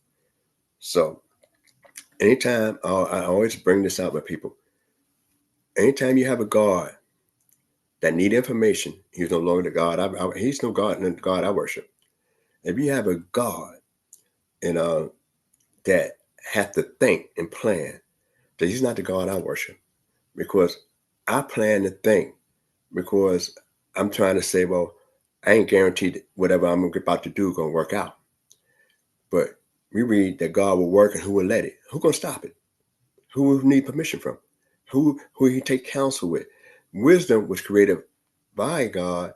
So anytime, I always bring this out with people. Anytime you have a God that need information, he's no longer the God. He's no God, the God I worship. If you have a God, that have to think and plan, that he's not the God I worship, because I plan to think, because I'm trying to say, well, I ain't guaranteed whatever I'm about to do gonna work out. But we read that God will work and who will let it. Who gonna stop it? Who will need permission from? Who he take counsel with? Wisdom was created by God,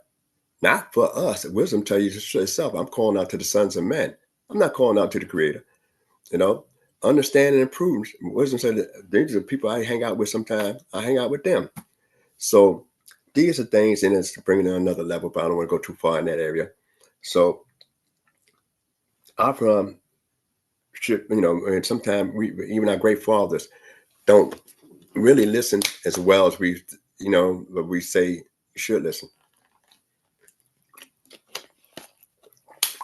not for us. Wisdom tell you itself. I'm calling out to the sons of men. I'm not calling out to the Creator. Understanding and prudence. Wisdom said that these are people I hang out with sometimes. I hang out with them. So these are things, and it's bringing it to another level, but I don't want to go too far in that area. So Abraham should, and sometimes even our great fathers don't really listen as well as we say should listen.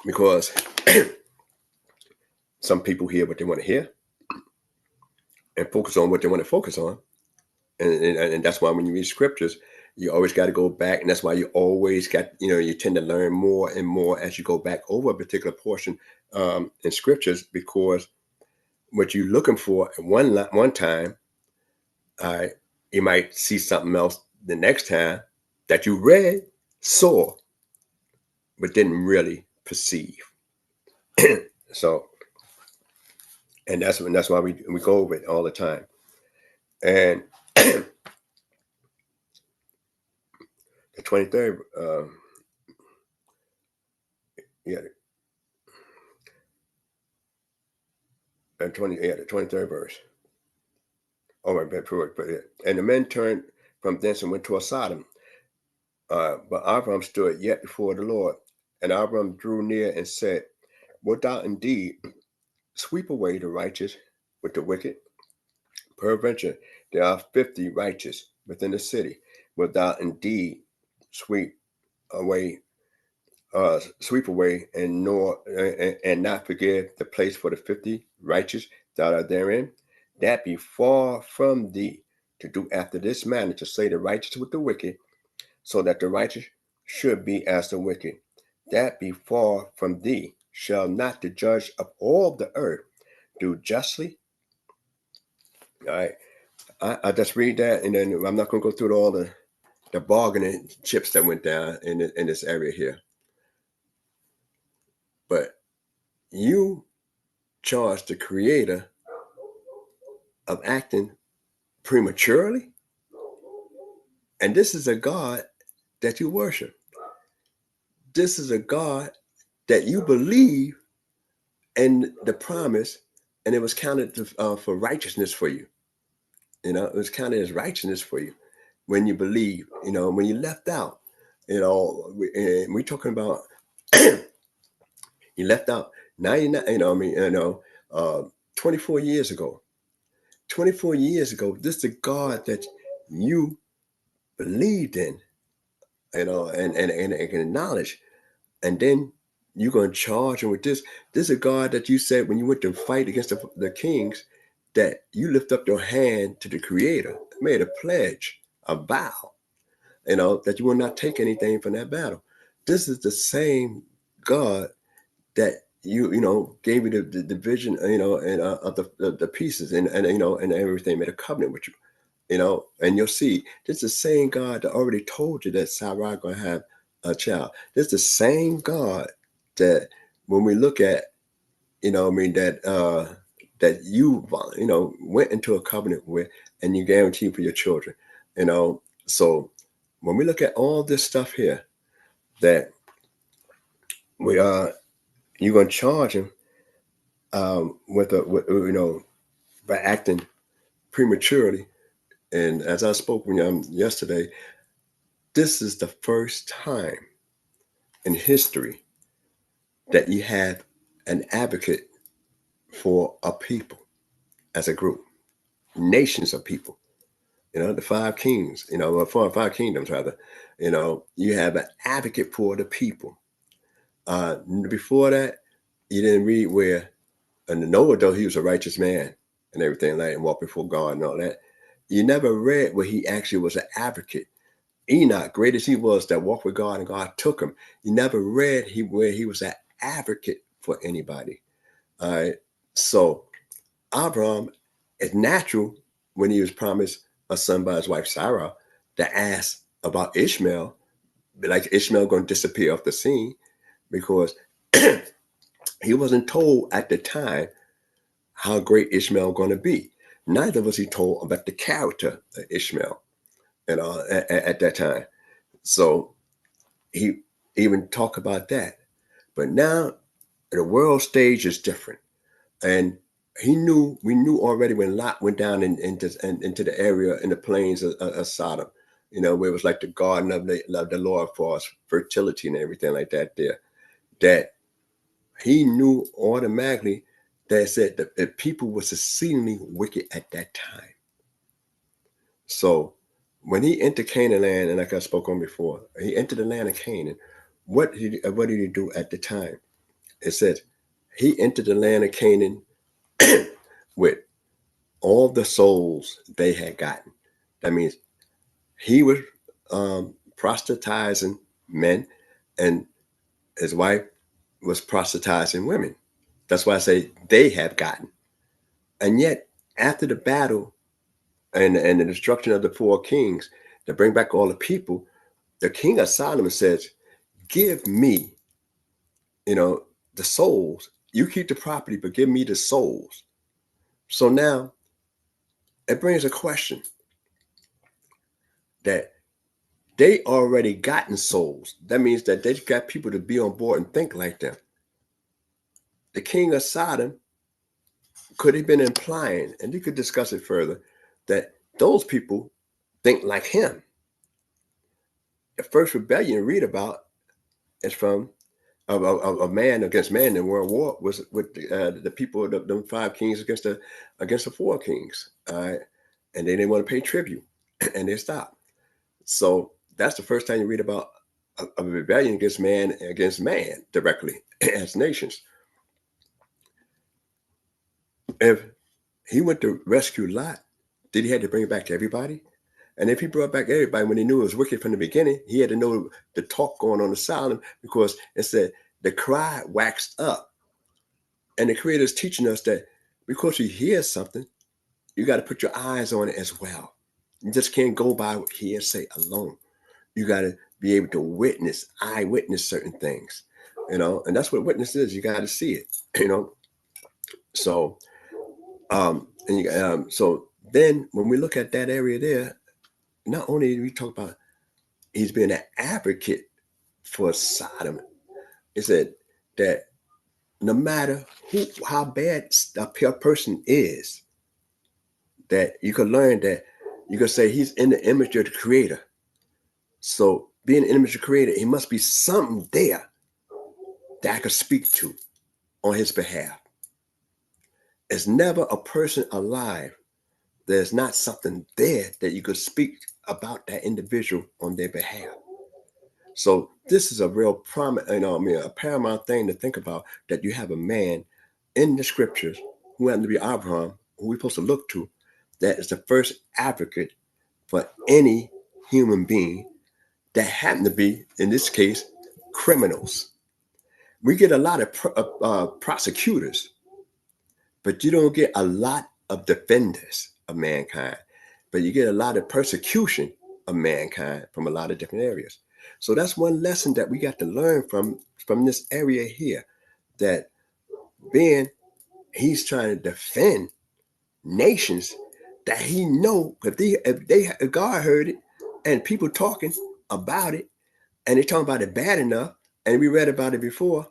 Because some people hear what they want to hear and focus on what they want to focus on. And that's why when you read scriptures, you always got to go back. And that's why you always got, you tend to learn more and more as you go back over a particular portion in scriptures, because what you're looking for at one time, you might see something else the next time that you read, saw, but didn't really perceive. So, and that's why we go over it all the time. And the 23rd, the 23rd verse. Oh my bad, and the men turned from thence and went toward Sodom. But Abram stood yet before the Lord, and Abram drew near and said, "Wilt thou indeed sweep away the righteous with the wicked? Peradventure there are 50 righteous within the city. Wilt thou indeed sweep away and not forgive the place for the 50 righteous that are therein? That be far from thee to do after this manner, to slay the righteous with the wicked, so that the righteous should be as the wicked. That be far from thee. Shall not the judge of all the earth do justly?" All right. I just read that, and then I'm not going to go through all the bargaining chips that went down in this area here. But you charge the Creator of acting prematurely, and this is a God that you worship. This is a God that you believe in the promise, and it was counted for righteousness for you. It was counted as righteousness for you when you believe. When you left out, we're talking about you left out. Now you're not. 24 years ago. 24 years ago, this is the God that you believed in, and acknowledge, and then you're going to charge him with this. This is a God that you said when you went to fight against the kings, that you lift up your hand to the Creator, made a pledge, a vow, that you will not take anything from that battle. This is the same God that you gave you the vision, and of the pieces, and everything, made a covenant with you. And you'll see, this is the same God that already told you that Sarah going to have a child. This is the same God that when we look at, that you, went into a covenant with, and you guarantee for your children, So when we look at all this stuff here, that you're going to charge him with by acting prematurely. And as I spoke yesterday, this is the first time in history that you have an advocate for a people as a group, nations of people, the 5 kings, or 4 or 5 kingdoms rather, you have an advocate for the people. Before that, you didn't read where, and Noah, though he was a righteous man, and everything like that, and walk before God and all that. You never read where he actually was an advocate. Enoch, great as he was, that walked with God and God took him. You never read where he was an advocate for anybody. All right. So Abraham, it's natural when he was promised a son by his wife Sarah to ask about Ishmael, like Ishmael going to disappear off the scene, because he wasn't told at the time how great Ishmael going to be. Neither was he told about the character of Ishmael, at that time. So he even talk about that. But now the world stage is different. And we knew already when Lot went down into the area in the plains of Sodom, where it was like the garden of the Lord for us, fertility and everything like that there, that he knew automatically that said that the people was exceedingly wicked at that time. So when he entered Canaan land, and like I spoke on before, he entered the land of Canaan. What did he do at the time? It says he entered the land of Canaan with all the souls they had gotten. That means he was proselytizing men, and his wife was proselytizing women. That's why I say they have gotten. And yet, after the battle and the destruction of the 4 kings to bring back all the people, the king of Sodom says, give me, the souls. You keep the property, but give me the souls. So now it brings a question that they already gotten souls. That means that they've got people to be on board and think like them. The king of Sodom could have been implying, and you could discuss it further, that those people think like him. The first rebellion you read about is from a man against man in World War, was with the people of the 5 kings against the 4 kings. And they didn't want to pay tribute, and they stopped. So that's the first time you read about a rebellion against man directly as nations. If he went to rescue Lot, did he have to bring it back to everybody? And if he brought back everybody when he knew it was wicked from the beginning, he had to know the talk going on in Sodom, because it said the cry waxed up. And the Creator is teaching us that because you hear something, you got to put your eyes on it as well. You just can't go by hearsay alone. You got to be able to eyewitness certain things, and that's what witness is. You got to see it, So, so then when we look at that area there, not only do we talk about he's being an advocate for Sodom, it said that no matter how bad a person is, that you can learn that you can say he's in the image of the Creator. So being an image of the Creator, he must be something there that I could speak to on his behalf. There's never a person alive. There's not something there that you could speak about that individual on their behalf. So this is a real a paramount thing to think about, that you have a man in the scriptures who happened to be Abraham, who we're supposed to look to, that is the first advocate for any human being that happen to be, in this case, criminals. We get a lot of prosecutors, but you don't get a lot of defenders of mankind. But you get a lot of persecution of mankind from a lot of different areas. So that's one lesson that we got to learn from this area here, that he's trying to defend nations that he know, if God heard it and people talking about it, and they're talking about it bad enough, and we read about it before,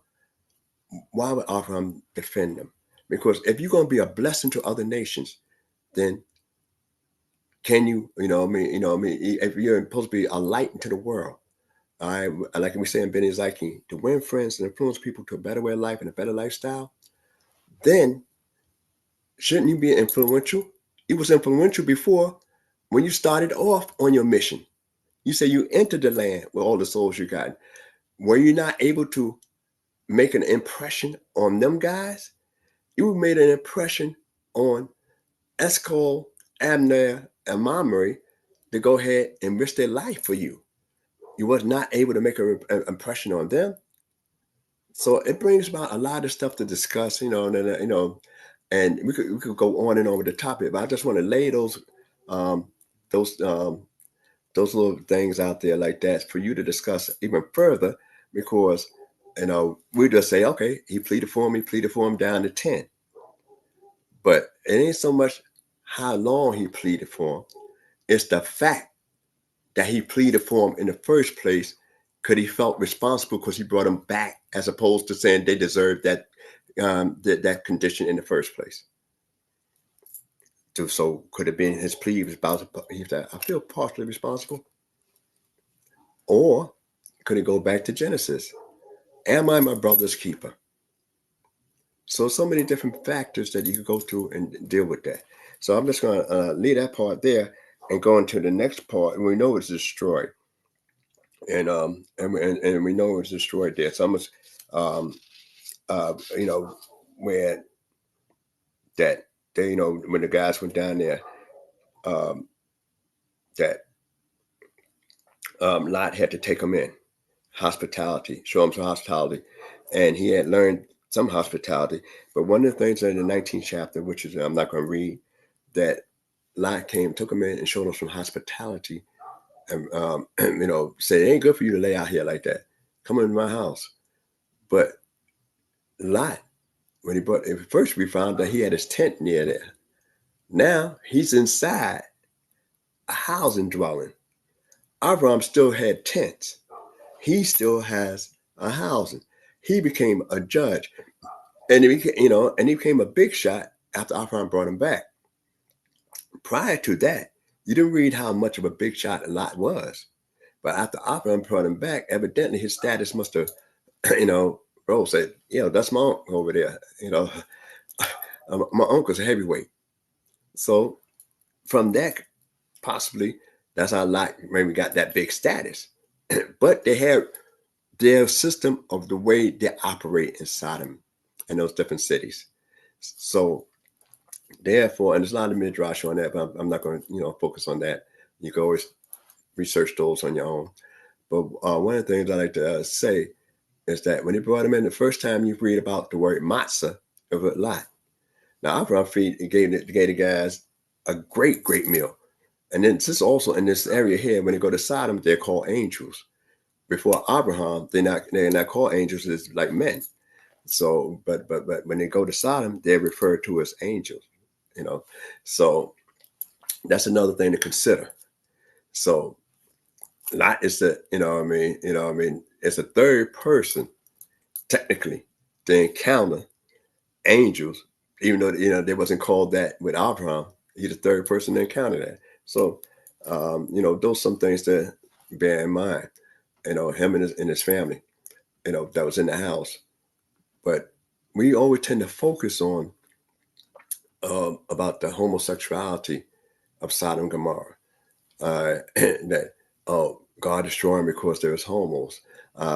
why would Abraham defend them? Because if you're going to be a blessing to other nations, then can you, if you're supposed to be a light into the world, all right, like we say in BINAH, to win friends and influence people to a better way of life and a better lifestyle, then shouldn't you be influential? It was influential before, when you started off on your mission. You say you entered the land with all the souls you got. Were you not able to make an impression on them guys? You made an impression on Eshcol, Abner, and Mamre to go ahead and risk their life for you. You was not able to make an impression on them. So it brings about a lot of stuff to discuss, and we could go on and on with the topic, but I just want to lay um, those those little things out there like that for you to discuss even further, because we just say, okay, he pleaded for him down to 10. But it ain't so much how long he pleaded for him, it's the fact that he pleaded for him in the first place, because he felt responsible because he brought him back, as opposed to saying they deserved that condition in the first place. So could it be his plea he said, I feel partially responsible? Or could it go back to Genesis? Am I my brother's keeper? So many different factors that you could go through and deal with that. So I'm just going to leave that part there and go into the next part. And we know it's destroyed. And we know it's destroyed there. So I'm just, where that they, when the guys went down there, that Lot had to take them in, hospitality, show him some hospitality, and he had learned some hospitality. But one of the things in the 19th chapter, which is I'm not going to read, that Lot took him in and showed him some hospitality, and said it ain't good for you to lay out here like that. Come into my house. But Lot, when he brought it, first we found that he had his tent near there. Now he's inside a housing dwelling. Abraham still had tents. He still has a housing. He became a judge, and he became a big shot after Abraham brought him back. Prior to that, you didn't read how much of a big shot Lot was, but after Abraham brought him back, evidently his status must have, bro said, that's my uncle over there. My uncle's a heavyweight. So from that, possibly that's how Lot maybe got that big status. But they had their system of the way they operate in Sodom and those different cities. So therefore, and there's a lot of midrash on that, but I'm not going to focus on that. You can always research those on your own. But one of the things I like to say is that when he brought him in, the first time you read about the word matzah, it was Lot. Now, Abraham gave the guys a great, great meal. And then this also in this area here, when they go to Sodom, they're called angels. Before Abraham, they're not called angels, it's like men. So, but when they go to Sodom, they're referred to as angels. So that's another thing to consider. So Lot is it's a third person technically to encounter angels, even though they wasn't called that with Abraham. He's the third person to encounter that. So those some things to bear in mind. Him and his family, that was in the house. But we always tend to focus on about the homosexuality of Sodom and Gomorrah. That God destroyed them because there was homos. Men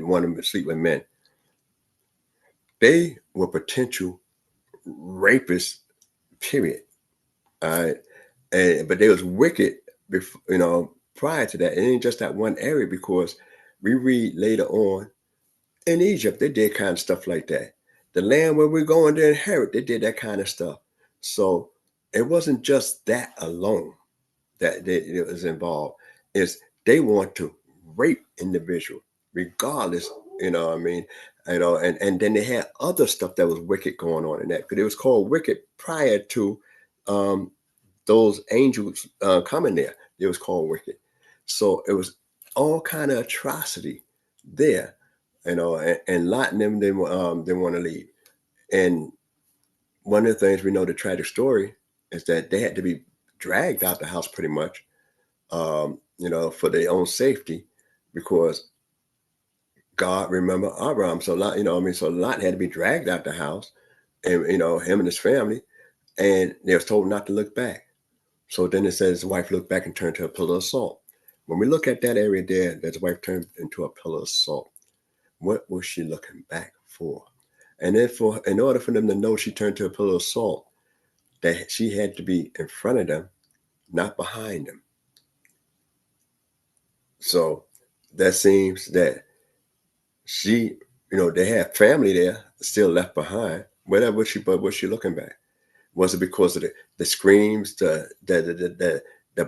wanted to sleep with men. They were potential rapists, period. But they was wicked before, prior to that. It ain't just that one area, because we read later on in Egypt, they did kind of stuff like that. The land where we're going to inherit, they did that kind of stuff. So it wasn't just that alone that it was involved. It's they want to rape individual, regardless, and then they had other stuff that was wicked going on in that, because it was called wicked prior to those angels coming there. It was called wicked. So it was all kind of atrocity there, and Lot and them didn't want to leave. And one of the things we know, the tragic story, is that they had to be dragged out the house pretty much, for their own safety, because God remembered Abraham. So Lot, so Lot had to be dragged out the house, and him and his family, and they was told not to look back. So then it says his wife looked back and turned to a pillar of salt. When we look at that area there, that his wife turned into a pillar of salt, what was she looking back for? And then in order for them to know she turned to a pillar of salt, that she had to be in front of them, not behind them. So that seems that she, they had family there still left behind. But was she looking back? Was it because of the screams, the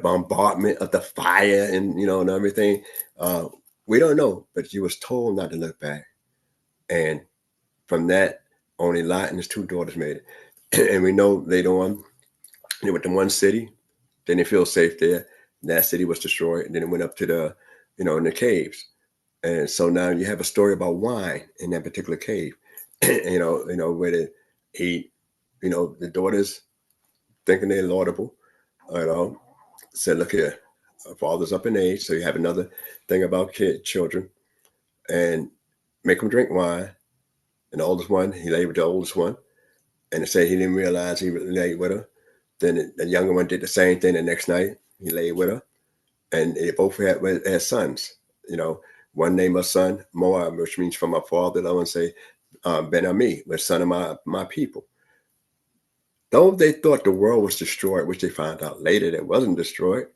bombardment of the fire and everything? We don't know, but she was told not to look back. And from that, only Lot and his 2 daughters made it. And we know later on, they went to one city, then they feel safe there. And that city was destroyed, and then it went up to the, in the caves. And so now you have a story about wine in that particular cave. Where the daughters thinking they're laudable, said, look here, our father's up in age, so you have another thing about children, and make them drink wine. And the oldest one, he lay with the oldest one, and it said he didn't realize he lay with her. Then the younger one did the same thing the next night. He lay with her, and they both had sons. One named her son Moab, which means from my father. The other one say Ben-Ami, which son of my people. Though they thought the world was destroyed, which they found out later that wasn't destroyed,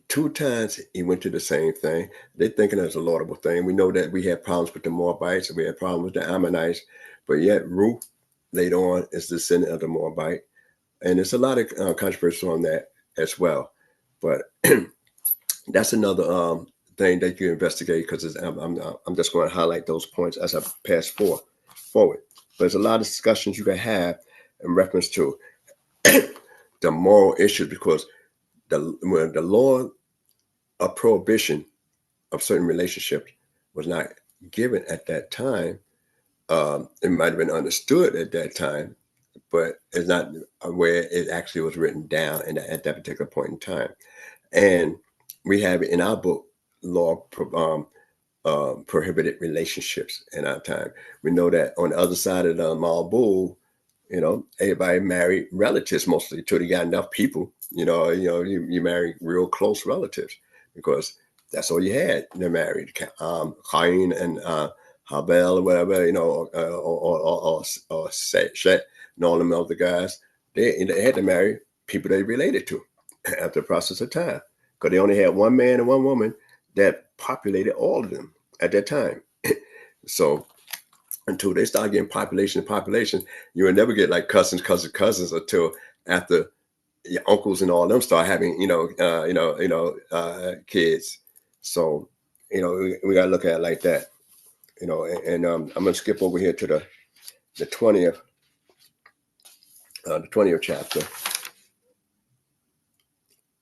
2 times he went to the same thing. They're thinking it's a laudable thing. We know that we had problems with the Moabites and we had problems with the Ammonites, but yet Ruth later on is the descendant of the Moabite. And there's a lot of controversy on that as well. But that's another thing that you investigate, because I'm just going to highlight those points as I pass forward. But there's a lot of discussions you can have in reference to the moral issues, because when the law of prohibition of certain relationships was not given at that time, it might have been understood at that time, but it's not where it actually was written down at that particular point in time. And we have in our book, law prohibited relationships in our time. We know that on the other side of the Malbul, everybody married relatives mostly, till you got enough people. You marry real close relatives, because that's all you had. They're married, Cain and Habel or whatever, or Shet and all them other guys. They had to marry people they related to after the process of time, because they only had one man and one woman that populated all of them at that time. So until they start getting population, you will never get like cousins until after your uncles and all them start having kids. So we gotta look at it like that. And I'm gonna skip over here to the 20th chapter,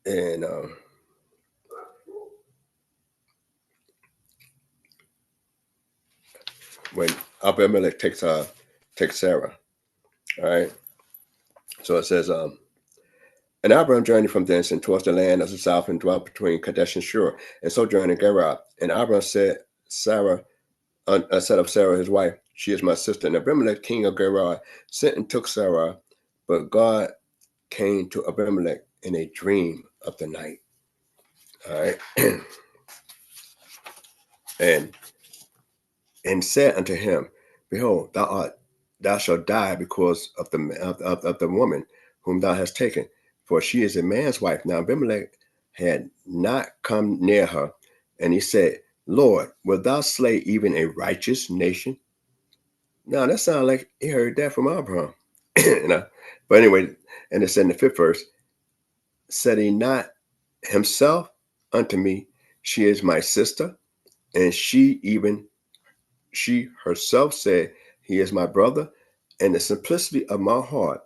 and when Abimelech takes Sarah. All right. So it says, and Abraham journeyed from thence and towards the land of the south, and dwelt between Kadesh and Shur, and sojourned in Gerar. And Abraham said of Sarah his wife, she is my sister. And Abimelech, king of Gerar, sent and took Sarah, but God came to Abimelech in a dream of the night. All right. and said unto him, behold, thou shalt die because of the woman whom thou hast taken, for she is a man's wife. Now Abimelech had not come near her, and he said, Lord, wilt thou slay even a righteous nation? Now that sounds like he heard that from Abraham. But anyway, and it said in the 5th verse, said he not himself unto me, she is my sister? And she herself said, he is my brother, and the simplicity of my heart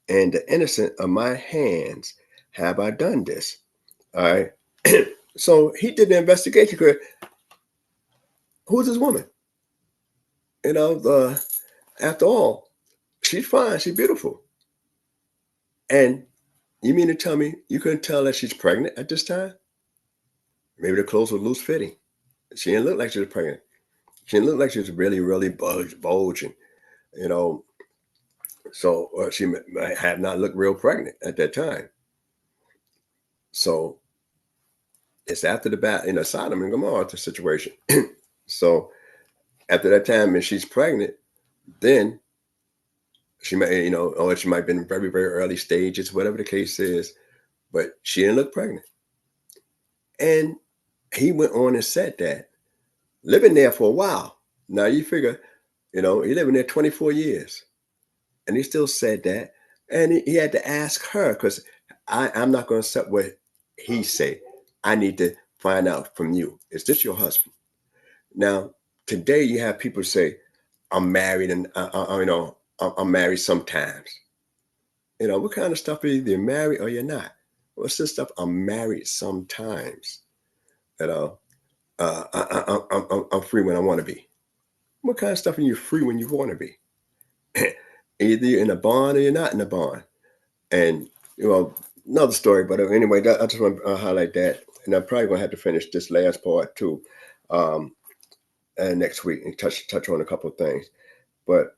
and the innocence of my hands have I done this. All right. So he did the investigation. Who's this woman? After all, she's fine. She's beautiful. And you mean to tell me you couldn't tell that she's pregnant at this time? Maybe the clothes were loose fitting. She didn't look like she was pregnant. She didn't look like she was really, really bulging. So she might have not looked real pregnant at that time. So it's after the Sodom and Gomorrah situation. So, after that time, and she's pregnant, then she may, or she might have been in very, very early stages, whatever the case is, but she didn't look pregnant. And he went on and said that, living there for a while. Now you figure, he living there 24 years. And he still said that. And he had to ask her, because I'm not going to accept what he say. I need to find out from you. Is this your husband? Now, today you have people say, I'm married and, I'm married sometimes. What kind of stuff is you're married or you're not? What's this stuff? I'm married sometimes. I'm free when I want to be. What kind of stuff are you free when you want to be? Either you're in a bond or you're not in a bond. And, another story, but anyway, I just want to highlight that. And I'm probably going to have to finish this last part too next week and touch on a couple of things. But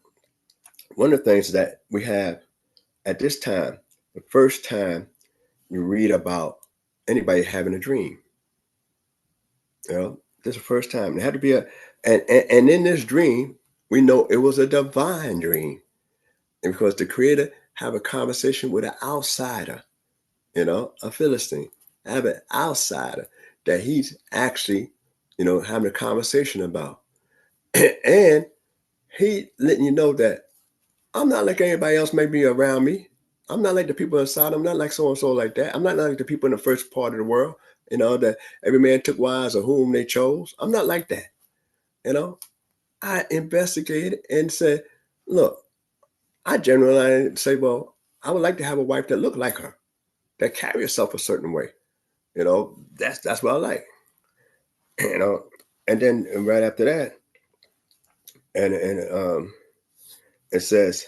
one of the things that we have at this time, the first time you read about anybody having a dream, this is the first time. It had to be and in this dream, we know it was a divine dream. And because the Creator have a conversation with an outsider, a Philistine, have an outsider that he's actually, having a conversation about. And he letting you know that I'm not like anybody else may be around me. I'm not like the people inside. I'm not like so-and-so like that. I'm not like the people in the first part of the world, that every man took wives of whom they chose. I'm not like that. I investigated and said, look, I generally say, well, I would like to have a wife that looked like her, that carry herself a certain way. That's what I like. And then right after that, and it says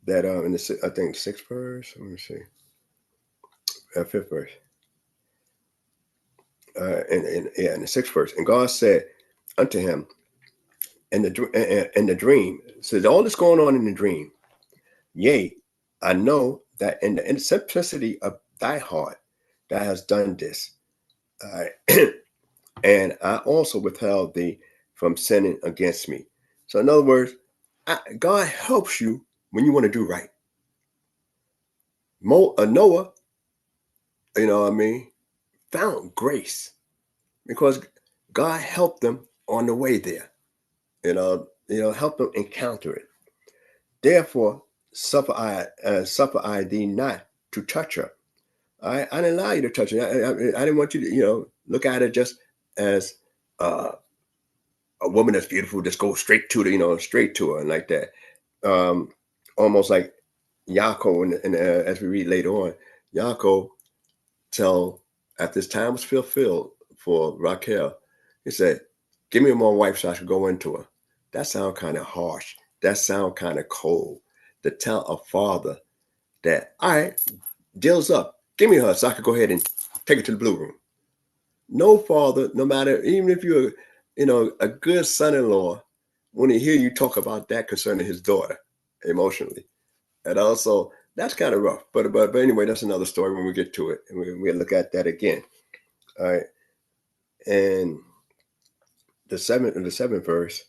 that in the I think 6th verse. Let me see, 5th verse. In the 6th verse, and God said unto him in the dream, says all this going on in the dream. Yea, I know that in the simplicity of thy heart thou hast done this. And I also withheld thee from sinning against me. So in other words, God helps you when you want to do right. Noah, found grace because God helped them on the way there. Helped them encounter it. Therefore, suffer I thee not to touch her. I didn't allow you to touch her. I didn't want you to, look at it just as a woman that's beautiful, just go straight to her and like that. Almost like Yaakov, and as we read later on, Yaakov tell after his time was fulfilled for Raquel, he said, give me more wife so I could go into her. That sounds kind of harsh. That sounds kind of cold to tell a father that, all right, deal's up. Give me her so I could go ahead and take her to the blue room. No father, no matter, even if you're, a good son-in-law, when he hear you talk about that concerning his daughter emotionally. And also, that's kind of rough. But anyway, that's another story when we get to it. And we'll look at that again. All right. And the seventh verse.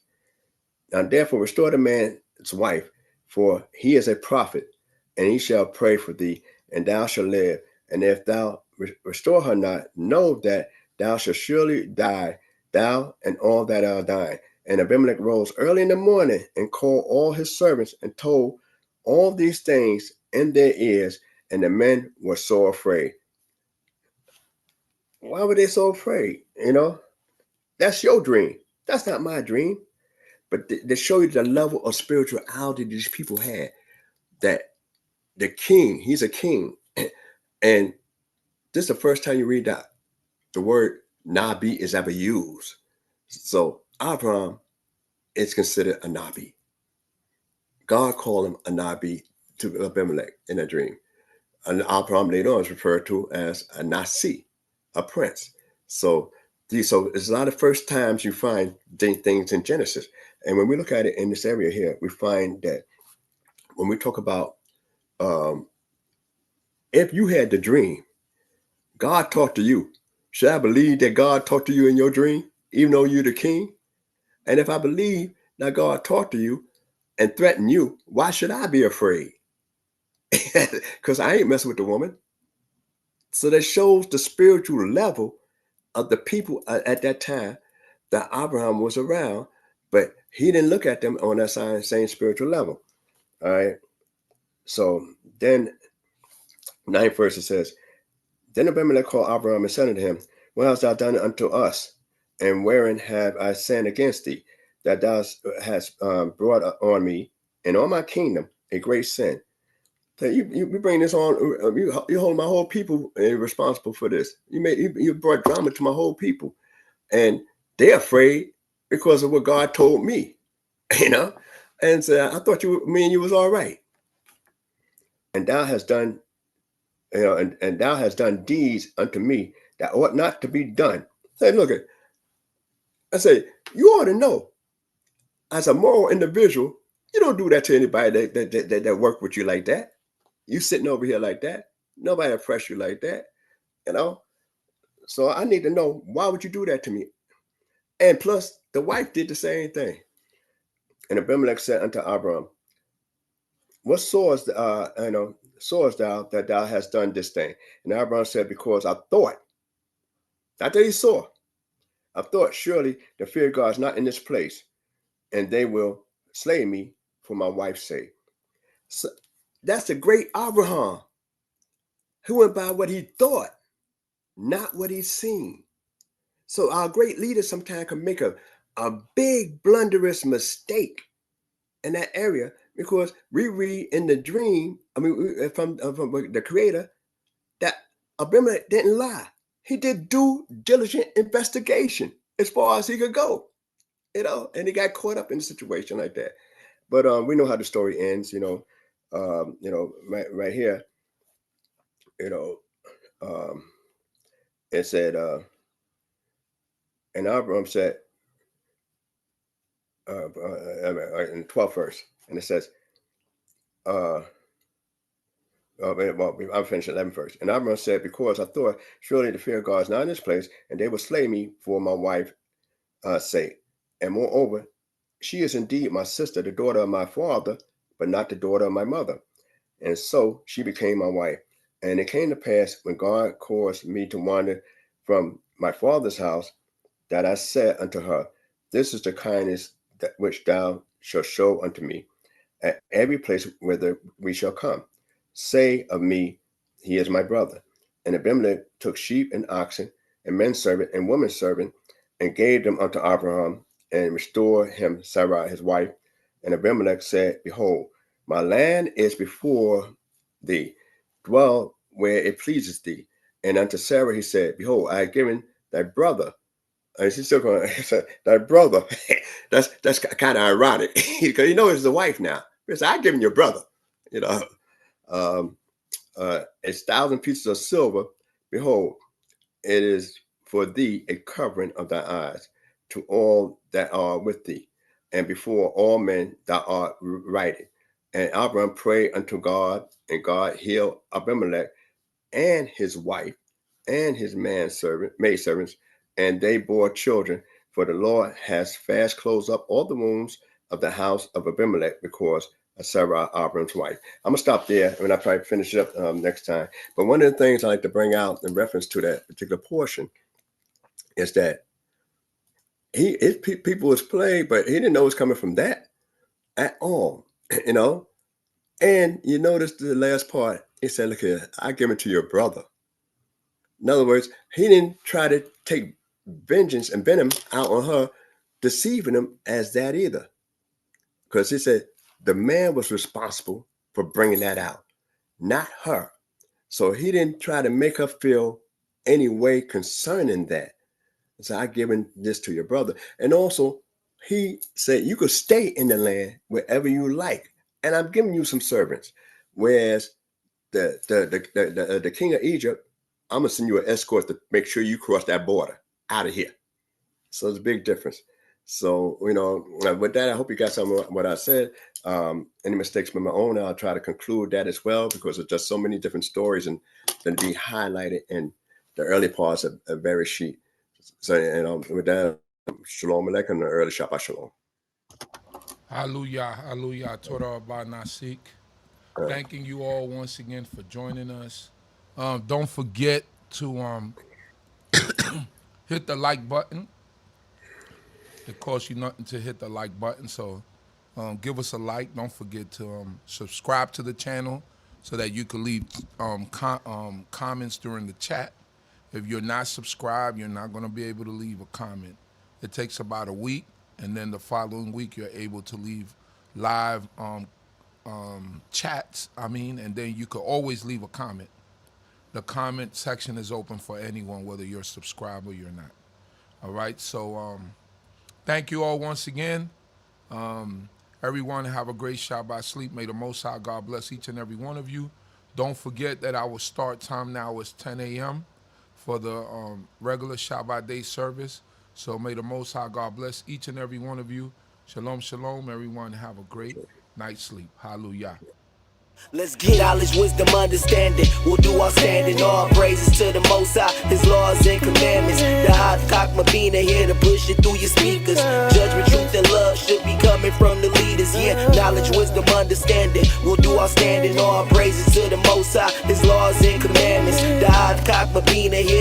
Now, therefore, restore the man's wife, for he is a prophet, and he shall pray for thee, and thou shalt live. And if thou restore her not, know that thou shalt surely die, thou and all that are dying. And Abimelech rose early in the morning and called all his servants and told all these things in their ears, and the men were so afraid. Why were they so afraid? That's your dream. That's not my dream. But to show you the level of spirituality these people had, that the king, he's a king. And this is the first time you read that the word Nabi is ever used. So Abraham is considered a Nabi. God called him a Nabi to Abimelech in a dream. And Abraham later on is referred to as a Nasik, a prince. So it's a lot of first times you find things in Genesis. And when we look at it in this area here, we find that when we talk about if you had the dream, God talked to you. Should I believe that God talked to you in your dream, even though you're the king? And if I believe that God talked to you and threatened you, why should I be afraid? Because I ain't messing with the woman. So that shows the spiritual level of the people at that time that Abraham was around, but he didn't look at them on that same spiritual level. All right. So then, 9th verse, it says, Then Abimelech called Abraham and said unto him, What hast thou done unto us? And wherein have I sinned against thee, that thou hast brought on me and on my kingdom a great sin? So you bring this on, you hold my whole people responsible for this. You brought drama to my whole people, and they're afraid because of what God told me, And so I thought me and you was all right, and thou hast done, and thou hast done deeds unto me that ought not to be done. Say, look at, I say, you ought to know, as a moral individual, you don't do that to anybody that work with you like that. You sitting over here like that. Nobody oppress you like that, So I need to know, why would you do that to me? And plus, the wife did the same thing. And Abimelech said unto Abram, What sawest thou that thou hast done this thing? And Abram said, Because I thought, not that he saw, I thought, surely the fear of God is not in this place, and they will slay me for my wife's sake. So that's the great Abraham, who went by what he thought, not what he's seen. So our great leaders sometimes can make a big blunderous mistake in that area, because we read in the dream, from the Creator, that Abimelech didn't lie. He did due diligent investigation as far as he could go, and he got caught up in a situation like that. But we know how the story ends, right here, it said, and Abraham said, in the 12th verse, and it says, I'm finished 11th verse. And Abraham said, Because I thought, surely the fear of God is not in this place, and they will slay me for my wife's sake. And moreover, she is indeed my sister, the daughter of my father, but not the daughter of my mother. And so she became my wife. And it came to pass, when God caused me to wander from my father's house, that I said unto her, This is the kindness that which thou shalt show unto me at every place whither we shall come. Say of me, He is my brother. And Abimelech took sheep and oxen, and men servant and woman servant, and gave them unto Abraham, and restored him Sarai his wife. And Abimelech said, Behold, my land is before thee, dwell where it pleases thee. And unto Sarah he said, Behold, I have given thy brother. And she's still going to say, thy brother. that's kind of ironic, because it's the wife now. Because I've given your brother, 1,000 pieces of silver. Behold, it is for thee a covering of thy eyes to all that are with thee, and before all men thou art righted. And Abraham prayed unto God, and God healed Abimelech and his wife and his maidservants, and they bore children. For the Lord has fast closed up all the wombs of the house of Abimelech because of Sarah, Abraham's wife. I'm gonna stop there, and I'll probably finish it up next time. But one of the things I like to bring out in reference to that particular portion is that people was played, but he didn't know it was coming from that at all, And you notice the last part, he said, Look here, I give it to your brother. In other words, he didn't try to take vengeance and venom out on her, deceiving him as that either. Because he said the man was responsible for bringing that out, not her. So he didn't try to make her feel any way concerning that. So I given this to your brother. And also, he said, you could stay in the land wherever you like. And I'm giving you some servants. Whereas the king of Egypt, I'm going to send you an escort to make sure you cross that border out of here. So there's a big difference. So, with that, I hope you got some of what I said. Any mistakes with my own, I'll try to conclude that as well, because there's just so many different stories and then be highlighted in the early parts of very sheet. So, with that, Shalom Aleichem and early Shabbat Shalom. Hallelujah, hallelujah, torah by Nasik. Thanking you all once again for joining us. Don't forget to hit the like button. It costs you nothing to hit the like button, so give us a like. Don't forget to subscribe to the channel so that you can leave comments during the chat. If you're not subscribed, you're not going to be able to leave a comment. It takes about a week, and then the following week you're able to leave live chats, and then you could always leave a comment. The comment section is open for anyone, whether you're subscribed or you're not. All right, so thank you all once again. Everyone have a great Shabbat sleep. May the Most High God bless each and every one of you. Don't forget that our start time now is 10 a.m. for the regular Shabbat day service. So may the Most High God bless each and every one of you. Shalom, shalom. Everyone have a great night's sleep. Hallelujah. Let's get knowledge, wisdom, understanding. We'll do our standing. All praises to the Most High, His laws and commandments. The CHOKMAH BINAH here to push it through your speakers. Judgment, truth, and love should be coming from the leaders. Yeah, knowledge, wisdom, understanding. We'll do our standing. All praises to the Most High, His laws and commandments. The CHOKMAH BINAH here